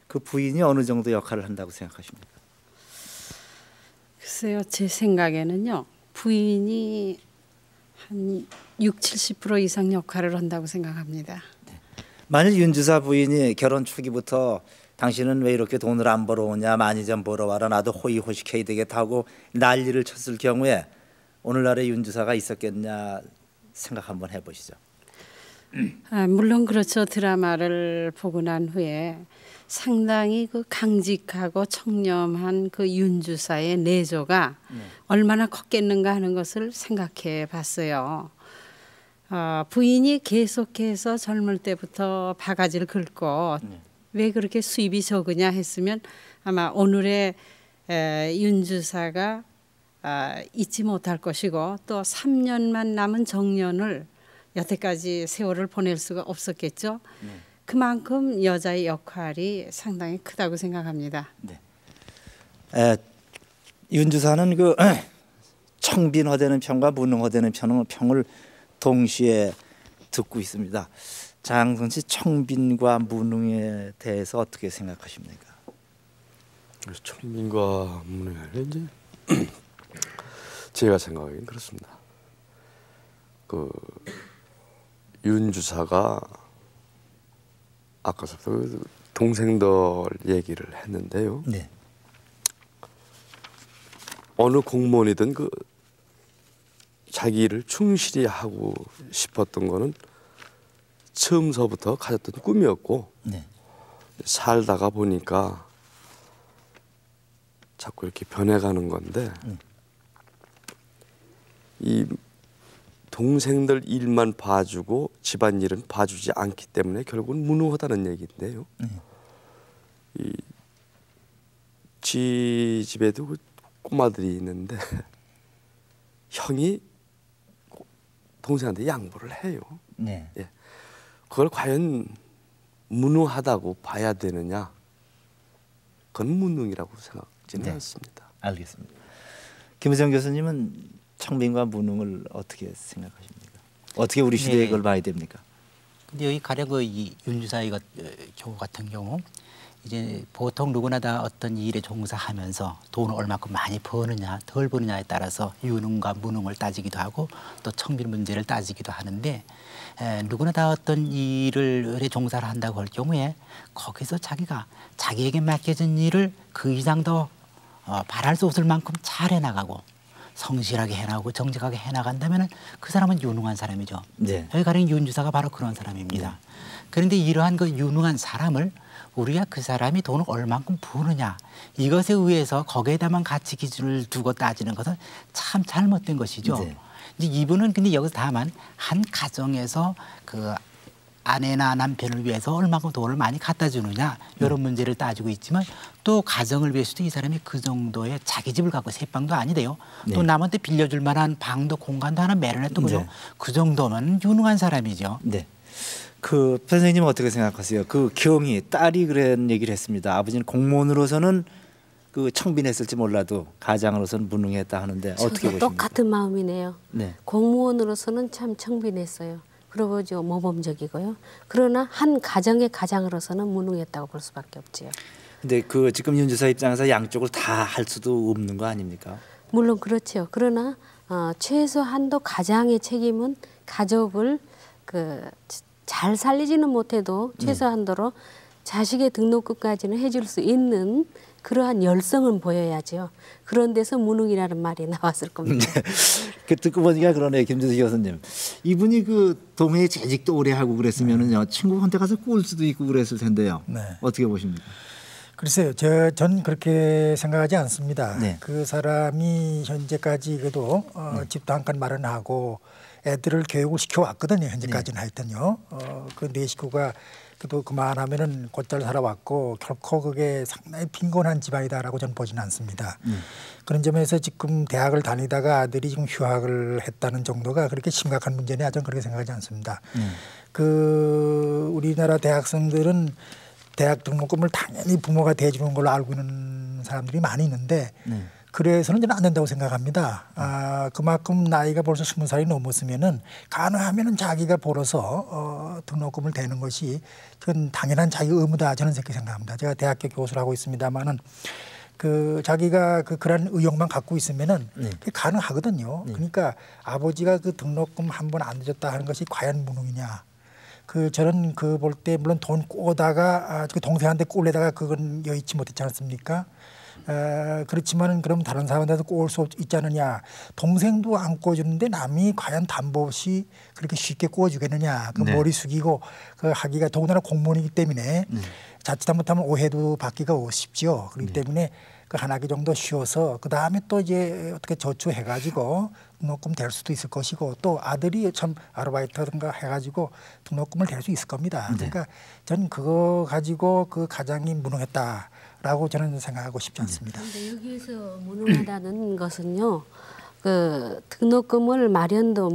그 부인이 어느 정도 역할을 한다고 생각하십니까? 글쎄요, 제 생각에는요. 부인이 한 60-70% 이상 역할을 한다고 생각합니다. 만일 윤주사 부인이 결혼 초기부터 당신은 왜 이렇게 돈을 안 벌어오냐 많이 좀 벌어와라 나도 호의호식해야 되겠다 하고 난리를 쳤을 경우에 오늘날의 윤주사가 있었겠냐 생각 한번 해보시죠. 물론 그렇죠. 드라마를 보고 난 후에 상당히 그 강직하고 청렴한 그 윤주사의 내조가 얼마나 컸겠는가 하는 것을 생각해 봤어요. 부인이 계속해서 젊을 때부터 바가지를 긁고 왜 그렇게 수입이 적으냐 했으면 아마 오늘의 윤주사가 잊지 못할 것이고 또 3년만 남은 정년을 여태까지 세월을 보낼 수가 없었겠죠. 그만큼 여자의 역할이 상당히 크다고 생각합니다. 윤주사는 그 청빈화되는 편과 무능화되는 평을 동시에 듣고 있습니다. 장선 씨 청빈과 무능에 대해서 어떻게 생각하십니까? 청빈과 무능은 이제 제가 생각하기엔 그렇습니다. 그 윤주사가 아까부터 동생들 얘기를 했는데요. 네. 어느 공무원이든 그 자기 일을 충실히 하고 싶었던 거는 처음서부터 가졌던 꿈이었고 네. 살다가 보니까 자꾸 이렇게 변해가는 건데 이 동생들 일만 봐주고 집안일은 봐주지 않기 때문에 결국은 무능하다는 얘기인데요. 이 지 집에도 그 꼬마들이 있는데 형이 동생한테 양보를 해요. 네. 예. 그걸 과연 무능하다고 봐야 되느냐? 그건 무능이라고 생각지는 않습니다. 알겠습니다. 김우정 교수님은 청빈과 무능을 어떻게 생각하십니까? 어떻게 우리 시대에 그걸 봐야 됩니까? 근데 여기 가령 이 윤주사 이거 경우 같은 경우 이제 보통 누구나 다 어떤 일에 종사하면서 돈을 얼마큼 많이 버느냐 덜 버느냐에 따라서 유능과 무능을 따지기도 하고 또 청빈 문제를 따지기도 하는데 누구나 다 어떤 일에 종사를 한다고 할 경우에 거기서 자기가 자기에게 맡겨진 일을 그 이상 더 바랄 수 없을 만큼 잘 해나가고 성실하게 해나가고 정직하게 해나간다면 그 사람은 유능한 사람이죠. 네. 여기 가령 윤주사가 바로 그런 사람입니다. 그런데 이러한 그 유능한 사람을 우리가 그 사람이 돈을 얼만큼 부느냐 이것에 의해서 거기에다만 가치 기준을 두고 따지는 것은 참 잘못된 것이죠. 네. 이제 이분은 근데 여기서 다만 한 가정에서 그 아내나 남편을 위해서 얼마큼 돈을 많이 갖다 주느냐 이런 문제를 따지고 있지만 또 가정을 위해서도 이 사람이 그 정도의 자기 집을 갖고 새방도 아니래요. 또 남한테 빌려줄 만한 방도 공간도 하나 마련했던 거죠. 네. 그 정도면 유능한 사람이죠. 네. 그 선생님은 어떻게 생각하세요? 그 경이 딸이 그런 얘기를 했습니다. 아버지는 공무원으로서는 그 청빈했을지 몰라도 가장으로서는 무능했다 하는데 어떻게 보십니까? 똑같은 마음이네요. 네. 공무원으로서는 참 청빈했어요. 그리고 모범적이고요. 그러나 한 가정의 가장으로서는 무능했다고 볼 수밖에 없지요. 근데 그 지금 윤주사 입장에서 양쪽을 다 할 수도 없는 거 아닙니까? 물론 그렇죠. 그러나 최소한도 가장의 책임은 가족을 잘 살리지는 못해도 최소한도로 자식의 등록금까지는 해줄 수 있는 그러한 열성은 보여야죠. 그런 데서 무능이라는 말이 나왔을 겁니다. 그 듣고 보니까 그러네요, 김주수 교수님. 이분이 그 동해에 재직도 오래 하고 그랬으면은요 친구한테 가서 꿀 수도 있고 그랬을 텐데요. 네. 어떻게 보십니까? 글쎄요, 전 그렇게 생각하지 않습니다. 네. 그 사람이 현재까지 그래도 집도 한 칸 마련하고 애들을 교육을 시켜왔거든요. 현재까지는 하여튼요. 그 네 식구가 그래도 그만하면은 곧잘 살아왔고 결코 그게 상당히 빈곤한 집안이다라고 저는 보지는 않습니다. 그런 점에서 지금 대학을 다니다가 아들이 지금 휴학을 했다는 정도가 그렇게 심각한 문제냐 저는 그렇게 생각하지 않습니다. 그 우리나라 대학생들은 대학 등록금을 당연히 부모가 대주는 걸로 알고 있는 사람들이 많이 있는데 그래서는 저는 안 된다고 생각합니다. 그만큼 나이가 벌써 20살이 넘었으면은 가능하면은 자기가 벌어서 등록금을 대는 것이 그건 당연한 자기 의무다 저는 그렇게 생각합니다. 제가 대학교 교수를 하고 있습니다만은 그 자기가 그런 의욕만 갖고 있으면은 그게 가능하거든요. 그러니까 아버지가 그 등록금 한 번 안 줬다 하는 것이 과연 무능이냐. 저는 볼 때 물론 돈 꼬다가 그 동생한테 꼴내다가 그건 여의치 못했지 않습니까? 그렇지만은 그럼 다른 사람한테도 꼬을 수 있지 않느냐. 동생도 안 꼬주는데 남이 과연 담보 없이 그렇게 쉽게 꼬주겠느냐. 그 머리 숙이고 그 하기가 더군다나 공무원이기 때문에 자칫 잘못하면 오해도 받기가 쉽죠. 그렇기 때문에 그 한 학기 정도 쉬어서 그 다음에 또 이제 어떻게 저축해가지고 등록금 댈 수도 있을 것이고 또 아들이 참 아르바이트든가 해가지고 등록금을 댈 수 있을 겁니다. 그러니까 저는 그거 가지고 그 가장이 무능했다라고 저는 생각하고 싶지 않습니다. 그런데 여기에서 무능하다는 것은요. 그 등록금을 마련도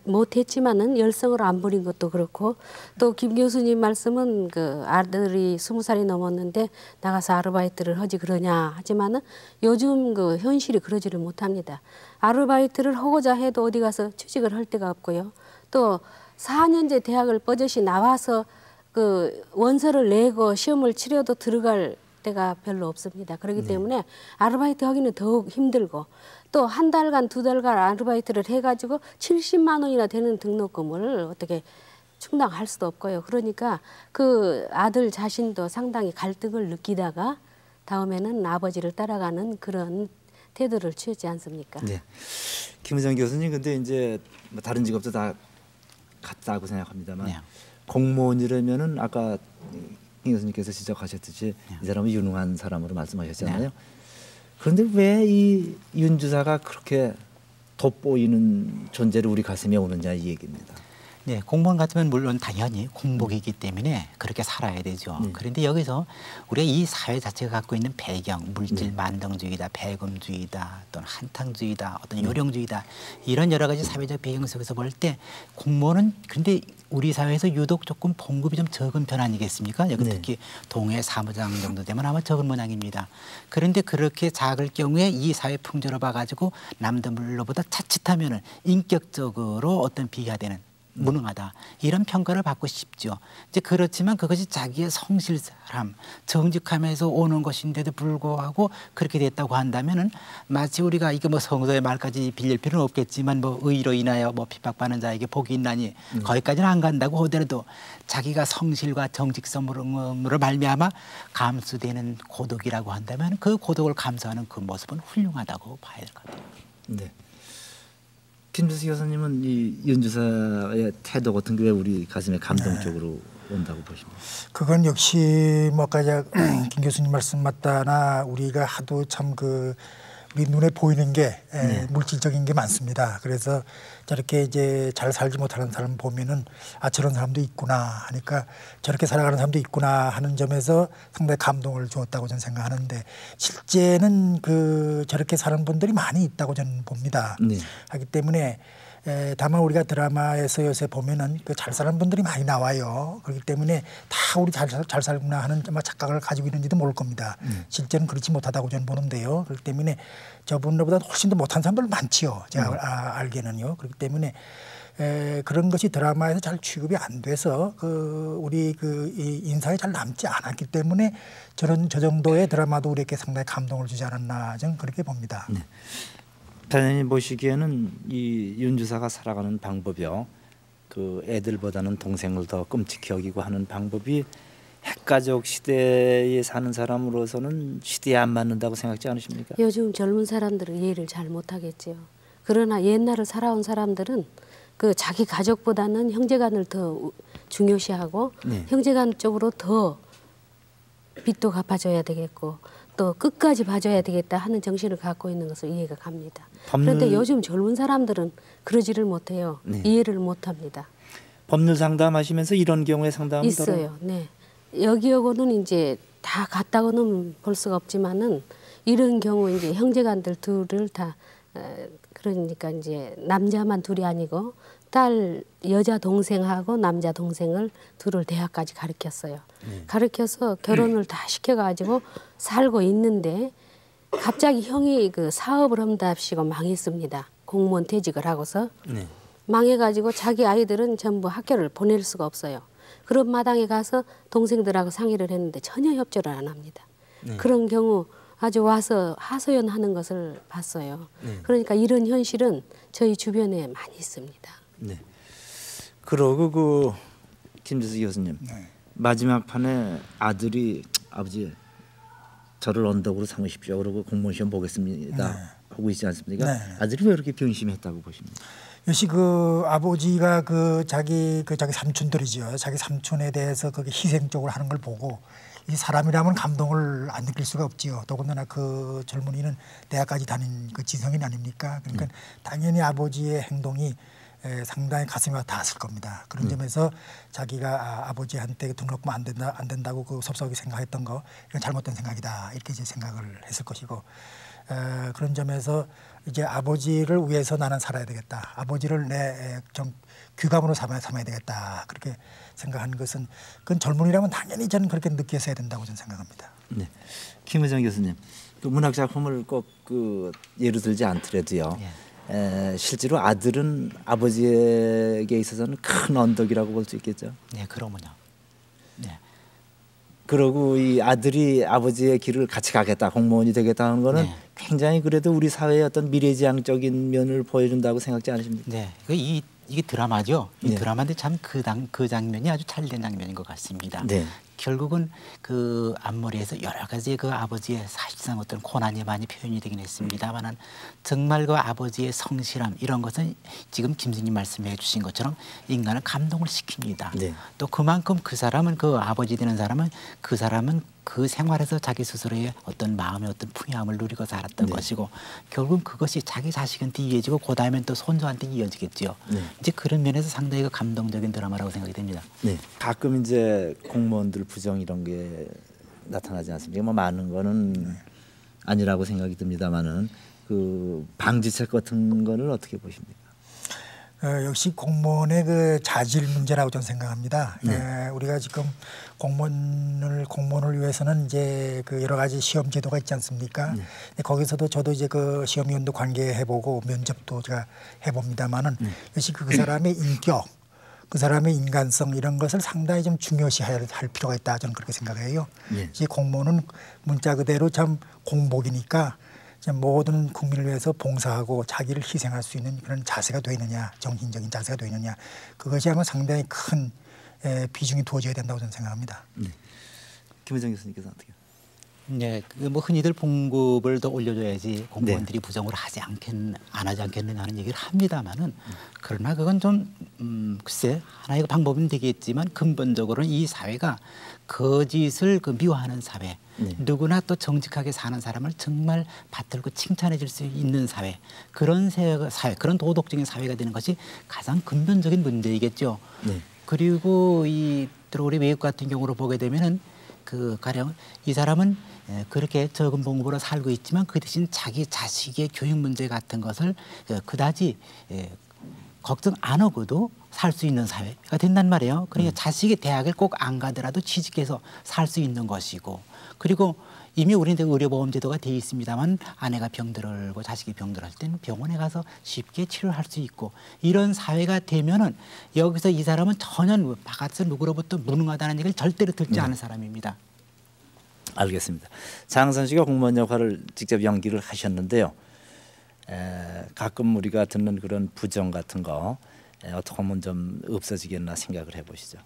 못했지만은 열성을 안 부린 것도 그렇고 또 김 교수님 말씀은 그 아들이 20살이 넘었는데 나가서 아르바이트를 하지 그러냐 하지만은 요즘 그 현실이 그러지를 못합니다. 아르바이트를 하고자 해도 어디 가서 취직을 할 데가 없고요. 또 4년제 대학을 뻗어시 나와서 그 원서를 내고 시험을 치려도 들어갈 데가 별로 없습니다. 그렇기 때문에 아르바이트 하기는 더욱 힘들고 또 한 달간 두 달간 아르바이트를 해가지고 70만 원이나 되는 등록금을 어떻게 충당할 수도 없고요. 그러니까 그 아들 자신도 상당히 갈등을 느끼다가 다음에는 아버지를 따라가는 그런 태도를 취했지 않습니까? 네. 김은정 교수님, 근데 이제 뭐 다른 직업도 다 같다고 생각합니다만 네. 공무원이라면은 아까 김 교수님께서 지적하셨듯이 이 사람은 유능한 사람으로 말씀하셨잖아요. 네. 그런데 왜 이 윤주사가 그렇게 돋보이는 존재를 우리 가슴에 오느냐 이 얘기입니다. 네, 공무원 같으면 물론 당연히 공복이기 때문에 그렇게 살아야 되죠. 그런데 여기서 우리가 이 사회 자체가 갖고 있는 배경, 물질 만능주의다, 배금주의다, 또는 한탕주의다, 어떤 요령주의다, 이런 여러 가지 사회적 배경 속에서 볼 때 공무원은 근데 우리 사회에서 유독 조금 봉급이 좀 적은 편 아니겠습니까? 여기 특히 동해 사무장 정도 되면 아마 적은 모양입니다. 그런데 그렇게 작을 경우에 이 사회 풍조를 봐가지고 남들로보다 자칫하면은 인격적으로 어떤 비하되는 무능하다 이런 평가를 받고 싶죠. 이제 그렇지만 그것이 자기의 성실함, 정직함에서 오는 것인데도 불구하고 그렇게 됐다고 한다면은 마치 우리가 이게 뭐 성서의 말까지 빌릴 필요는 없겠지만 뭐 의로 인하여 뭐 핍박받는 자에게 복이 있나니 거기까지는 안 간다고 하더라도 자기가 성실과 정직성으로 말미암아 감수되는 고독이라고 한다면 그 고독을 감수하는 그 모습은 훌륭하다고 봐야 될 것 같아요. 네. 김주수 교수님은 이 윤주사의 태도 같은 게 왜 우리 가슴에 감동적으로 온다고 보십니까? 그건 역시 뭐 아까 김 교수님 말씀 맞다나 우리가 하도 참 그 우리 눈에 보이는 게 물질적인 게 많습니다. 그래서 저렇게 이제 잘 살지 못하는 사람 보면은 아 저런 사람도 있구나 하니까 저렇게 살아가는 사람도 있구나 하는 점에서 상당히 감동을 주었다고 저는 생각하는데 실제는 그 저렇게 사는 분들이 많이 있다고 저는 봅니다. 하기 때문에 다만 우리가 드라마에서 요새 보면은 그 잘 사는 분들이 많이 나와요. 그렇기 때문에 다 우리 잘 살구나 하는 착각을 가지고 있는지도 모를 겁니다. 실제는 그렇지 못하다고 저는 보는데요. 그렇기 때문에 저분들보다 훨씬 더 못한 사람들 많지요. 제가 알기는요. 그렇기 때문에 그런 것이 드라마에서 잘 취급이 안 돼서 그 우리 그 인상에 잘 남지 않았기 때문에 저 정도의 드라마도 우리에게 상당히 감동을 주지 않았나 저는 그렇게 봅니다. 네. 단연히 보시기에는 이 윤주사가 살아가는 방법이요, 그 애들보다는 동생을 더 끔찍히 여기고 하는 방법이 핵가족 시대에 사는 사람으로서는 시대에 안 맞는다고 생각지 않으십니까? 요즘 젊은 사람들은 이해를 잘 못하겠지요. 그러나 옛날을 살아온 사람들은 그 자기 가족보다는 형제간을 더 중요시하고 형제간 쪽으로 더 빚도 갚아줘야 되겠고 또 끝까지 봐줘야 되겠다 하는 정신을 갖고 있는 것을 이해가 갑니다. 그런데 요즘 젊은 사람들은 그러지를 못해요. 이해를 못합니다. 법률 상담하시면서 이런 경우에 상담은 있어요. 네. 여기하고는 이제 다 같다고는 볼 수가 없지만은 이런 경우 이제 형제간들 둘을 다 그러니까 이제 남자만 둘이 아니고 딸 여자 동생하고 남자 동생을 둘을 대학까지 가르쳤어요. 가르쳐서 결혼을 다 시켜가지고 살고 있는데 갑자기 형이 그 사업을 한답시고 망했습니다. 공무원 퇴직을 하고서 망해가지고 자기 아이들은 전부 학교를 보낼 수가 없어요. 그런 마당에 가서 동생들하고 상의를 했는데 전혀 협조를 안 합니다. 그런 경우 아주 와서 하소연하는 것을 봤어요. 그러니까 이런 현실은 저희 주변에 많이 있습니다. 네. 그러고 그 김주수 교수님 마지막 판에 아들이 아버지 저를 언덕으로 삼으십시오. 그러고 공무원 시험 보겠습니다. 하고 있지 않습니까? 아들이 왜 그렇게 변심했다고 보십니까? 역시 그 아버지가 그 자기 삼촌들이죠. 자기 삼촌에 대해서 그게 희생적으로 하는 걸 보고 이 사람이라면 감동을 안 느낄 수가 없지요. 더군다나 그 젊은이는 대학까지 다닌 그 지성인 아닙니까? 그러니까 당연히 아버지의 행동이 상당히 가슴에 닿았을 겁니다. 그런 점에서 자기가 아버지한테 등록금 안 된다고 그 섭섭하게 생각했던 거 이건 잘못된 생각이다 이렇게 이제 생각을 했을 것이고 그런 점에서 이제 아버지를 위해서 나는 살아야 되겠다. 아버지를 내 좀 귀감으로 삼아야 되겠다. 그렇게 생각한 것은 그건 젊은이라면 당연히 저는 그렇게 느꼈어야 된다고 저는 생각합니다. 네, 김의정 교수님, 그 문학 작품을 꼭 그 예로 들지 않더라도요. 실제로 아들은 아버지에게 있어서는 큰 언덕이라고 볼 수 있겠죠. 네, 그러면요. 네. 그러고 이 아들이 아버지의 길을 같이 가겠다, 공무원이 되겠다 하는 거는 굉장히 그래도 우리 사회의 어떤 미래지향적인 면을 보여준다고 생각지 않으십니까? 네, 이 이게 드라마죠. 이 네. 드라마인데 참 그 장면이 아주 잘된 장면인 것 같습니다. 네. 결국은 그 앞머리에서 여러 가지 그 아버지의 사실상 어떤 고난이 많이 표현이 되긴 했습니다만은 정말 그 아버지의 성실함 이런 것은 지금 김수님 말씀해 주신 것처럼 인간을 감동을 시킵니다. 네. 또 그만큼 그 사람은 그 아버지 되는 사람은 그 생활에서 자기 스스로의 어떤 마음의 어떤 풍요함을 누리고 살았던 네. 것이고 결국은 그것이 자기 자식한테 이어지고 그다음엔 또 손주한테 이어지겠죠. 네. 이제 그런 면에서 상당히 그 감동적인 드라마라고 생각이 됩니다. 네. 가끔 이제 공무원들 부정 이런 게 나타나지 않습니까? 뭐 많은 거는 아니라고 생각이 듭니다만은 그 방지책 같은 거를 어떻게 보십니까? 역시 공무원의 그 자질 문제라고 저는 생각합니다. 네. 우리가 지금 공무원을 위해서는 이제 그 여러 가지 시험 제도가 있지 않습니까? 네. 거기서도 저도 이제 그 시험위원도 관계해보고 면접도 제가 해봅니다만은 역시 그 사람의 인격, 그 사람의 인간성 이런 것을 상당히 좀 중요시할 필요가 있다 저는 그렇게 생각해요. 네. 이 공무원은 문자 그대로 참 공복이니까 모든 국민을 위해서 봉사하고 자기를 희생할 수 있는 그런 자세가 돼 있느냐, 정신적인 자세가 돼 있느냐, 그것이 아마 상당히 큰 비중이 두어져야 된다고 저는 생각합니다. 네. 김혜정 교수님께서 어떻게? 네, 그 뭐 흔히들 봉급을 더 올려줘야지 공무원들이 부정을 안 하지 않겠느냐 하는 얘기를 합니다만은 그러나 그건 좀 글쎄 하나의 방법은 되겠지만 근본적으로는 이 사회가 거짓을 미워하는 사회, 네. 누구나 또 정직하게 사는 사람을 정말 받들고 칭찬해 줄 수 있는 사회, 그런 사회, 그런 도덕적인 사회가 되는 것이 가장 근본적인 문제이겠죠. 네. 그리고 우리 외국 같은 경우로 보게 되면은 그 가령 이 사람은 그렇게 적은 봉급으로 살고 있지만 그 대신 자기 자식의 교육 문제 같은 것을 그다지 걱정 안 하고도 살 수 있는 사회가 된단 말이에요. 그러니까 자식이 대학을 꼭 안 가더라도 취직해서 살 수 있는 것이고, 그리고 이미 우리는 의료보험제도가 돼 있습니다만 아내가 병들고 자식이 병들할 때는 병원에 가서 쉽게 치료할 수 있고, 이런 사회가 되면은 여기서 이 사람은 전혀 바깥에서 누구로부터 무능하다는 얘기를 절대로 듣지 않은 사람입니다. 알겠습니다. 장선 씨가 공무원 역할을 직접 연기를 하셨는데요. 가끔 우리가 듣는 그런 부정 같은 거 어떻게 하면 좀 없어지겠나 생각을 해보시죠.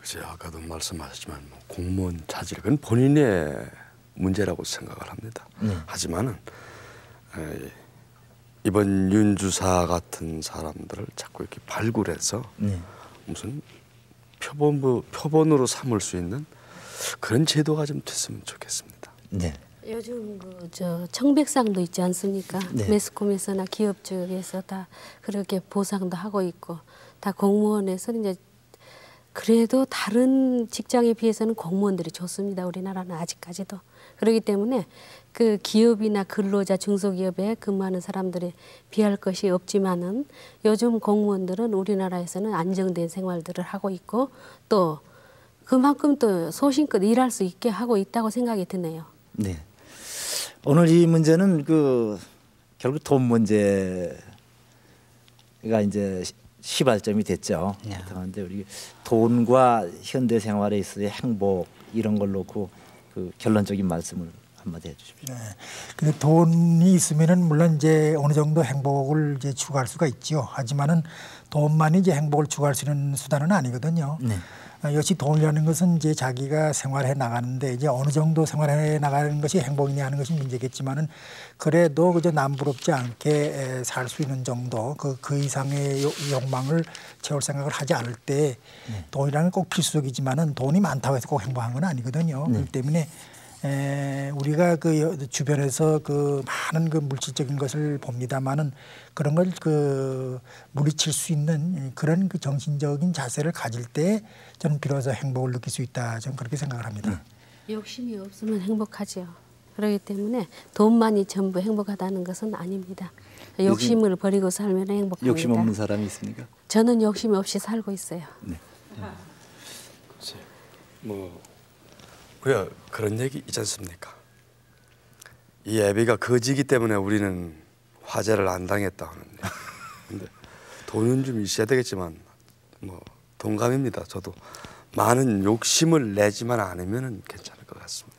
글쎄 아까도 말씀하셨지만 공무원 자질은 본인의 문제라고 생각을 합니다. 하지만은 이번 윤주사 같은 사람들을 자꾸 이렇게 발굴해서 무슨 표본으로 삼을 수 있는 그런 제도가 좀 됐으면 좋겠습니다. 네. 요즘 청백상도 있지 않습니까? 네. 매스컴에서나 기업 쪽에서 다 그렇게 보상도 하고 있고, 다 공무원에서 이제 그래도 다른 직장에 비해서는 공무원들이 좋습니다. 우리나라는 아직까지도. 그렇기 때문에 그 기업이나 근로자 중소기업에 근무하는 사람들이 비할 것이 없지만은 요즘 공무원들은 우리나라에서는 안정된 생활들을 하고 있고 또 그만큼 또 소신껏 일할 수 있게 하고 있다고 생각이 드네요. 네. 오늘 이 문제는 결국 돈 문제가 이제 시발점이 됐죠. 그런데 우리 돈과 현대 생활에 있어서의 행복 이런 걸 놓고 그 결론적인 말씀을 한마디 해주십시오. 네. 근데 돈이 있으면은 물론 이제 어느 정도 행복을 이제 추구할 수가 있죠. 하지만은 돈만이 이제 행복을 추구할 수 있는 수단은 아니거든요. 네. 역시 돈이라는 것은 이제 자기가 생활해 나가는데 이제 어느 정도 생활해 나가는 것이 행복이냐 하는 것이 문제겠지만은 그래도 그저 남부럽지 않게 살 수 있는 정도 그 이상의 욕망을 채울 생각을 하지 않을 때 돈이라는 건 꼭 필수적이지만은 돈이 많다고 해서 꼭 행복한 건 아니거든요. 그렇기 때문에 우리가 그 주변에서 그 많은 그 물질적인 것을 봅니다만은 그런 걸 물리칠 수 있는 그런 그 정신적인 자세를 가질 때 저는 비로소 행복을 느낄 수 있다. 저는 그렇게 생각을 합니다. 욕심이 없으면 행복하죠. 그렇기 때문에 돈만이 전부 행복하다는 것은 아닙니다. 욕심을 버리고 살면 행복합니다. 욕심 없는 사람이 있습니까? 저는 욕심 없이 살고 있어요. 네. 글쎄, 우리가 그런 얘기 있지 않습니까? 이 애비가 거지기 때문에 우리는 화재를 안 당했다 하는데, 근데 돈은 좀 있어야 되겠지만 동감입니다. 저도 많은 욕심을 내지만 않으면 괜찮을 것 같습니다.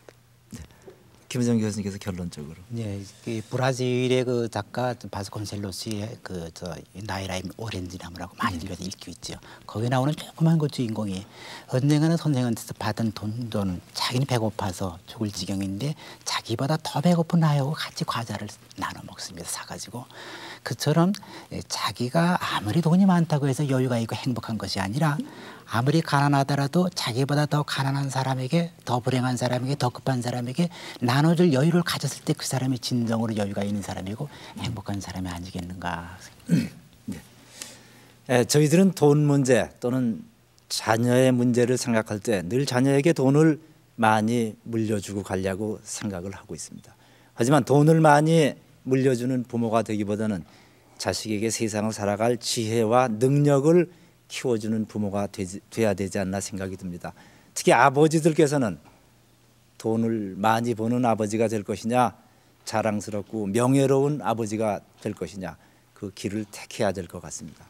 김은정 교수님께서 결론적으로. 네, 그 브라질의 그 작가 바스콘셀로스의 저 나이라임 오렌지 나무라고 많이 들려서 읽고 있죠. 거기 나오는 조그만 그 주인공이 언젠가는 선생한테서 받은 돈 자기는 배고파서 죽을 지경인데 자기보다 더 배고픈 나하고 같이 과자를 나눠 먹습니다. 사가지고. 그처럼 자기가 아무리 돈이 많다고 해서 여유가 있고 행복한 것이 아니라 아무리 가난하더라도 자기보다 더 가난한 사람에게, 더 불행한 사람에게, 더 급한 사람에게 나눠줄 여유를 가졌을 때 그 사람이 진정으로 여유가 있는 사람이고 행복한 사람이 아니겠는가. 네. 저희들은 돈 문제 또는 자녀의 문제를 생각할 때 늘 자녀에게 돈을 많이 물려주고 가려고 생각을 하고 있습니다. 하지만 돈을 많이 물려주는 부모가 되기보다는 자식에게 세상을 살아갈 지혜와 능력을 키워주는 부모가 돼야 되지 않나 생각이 듭니다. 특히 아버지들께서는 돈을 많이 버는 아버지가 될 것이냐, 자랑스럽고 명예로운 아버지가 될 것이냐, 그 길을 택해야 될 것 같습니다.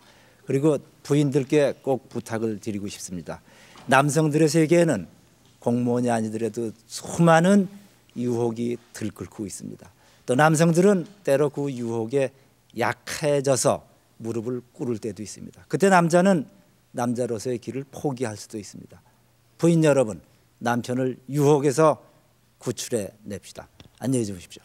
그리고 부인들께 꼭 부탁을 드리고 싶습니다. 남성들의 세계에는 공무원이 아니더라도 수많은 유혹이 들끓고 있습니다. 또 남성들은 때로 그 유혹에 약해져서 무릎을 꿇을 때도 있습니다. 그때 남자는 남자로서의 길을 포기할 수도 있습니다. 부인 여러분, 남편을 유혹에서 구출해 냅시다. 안녕히 주무십시오.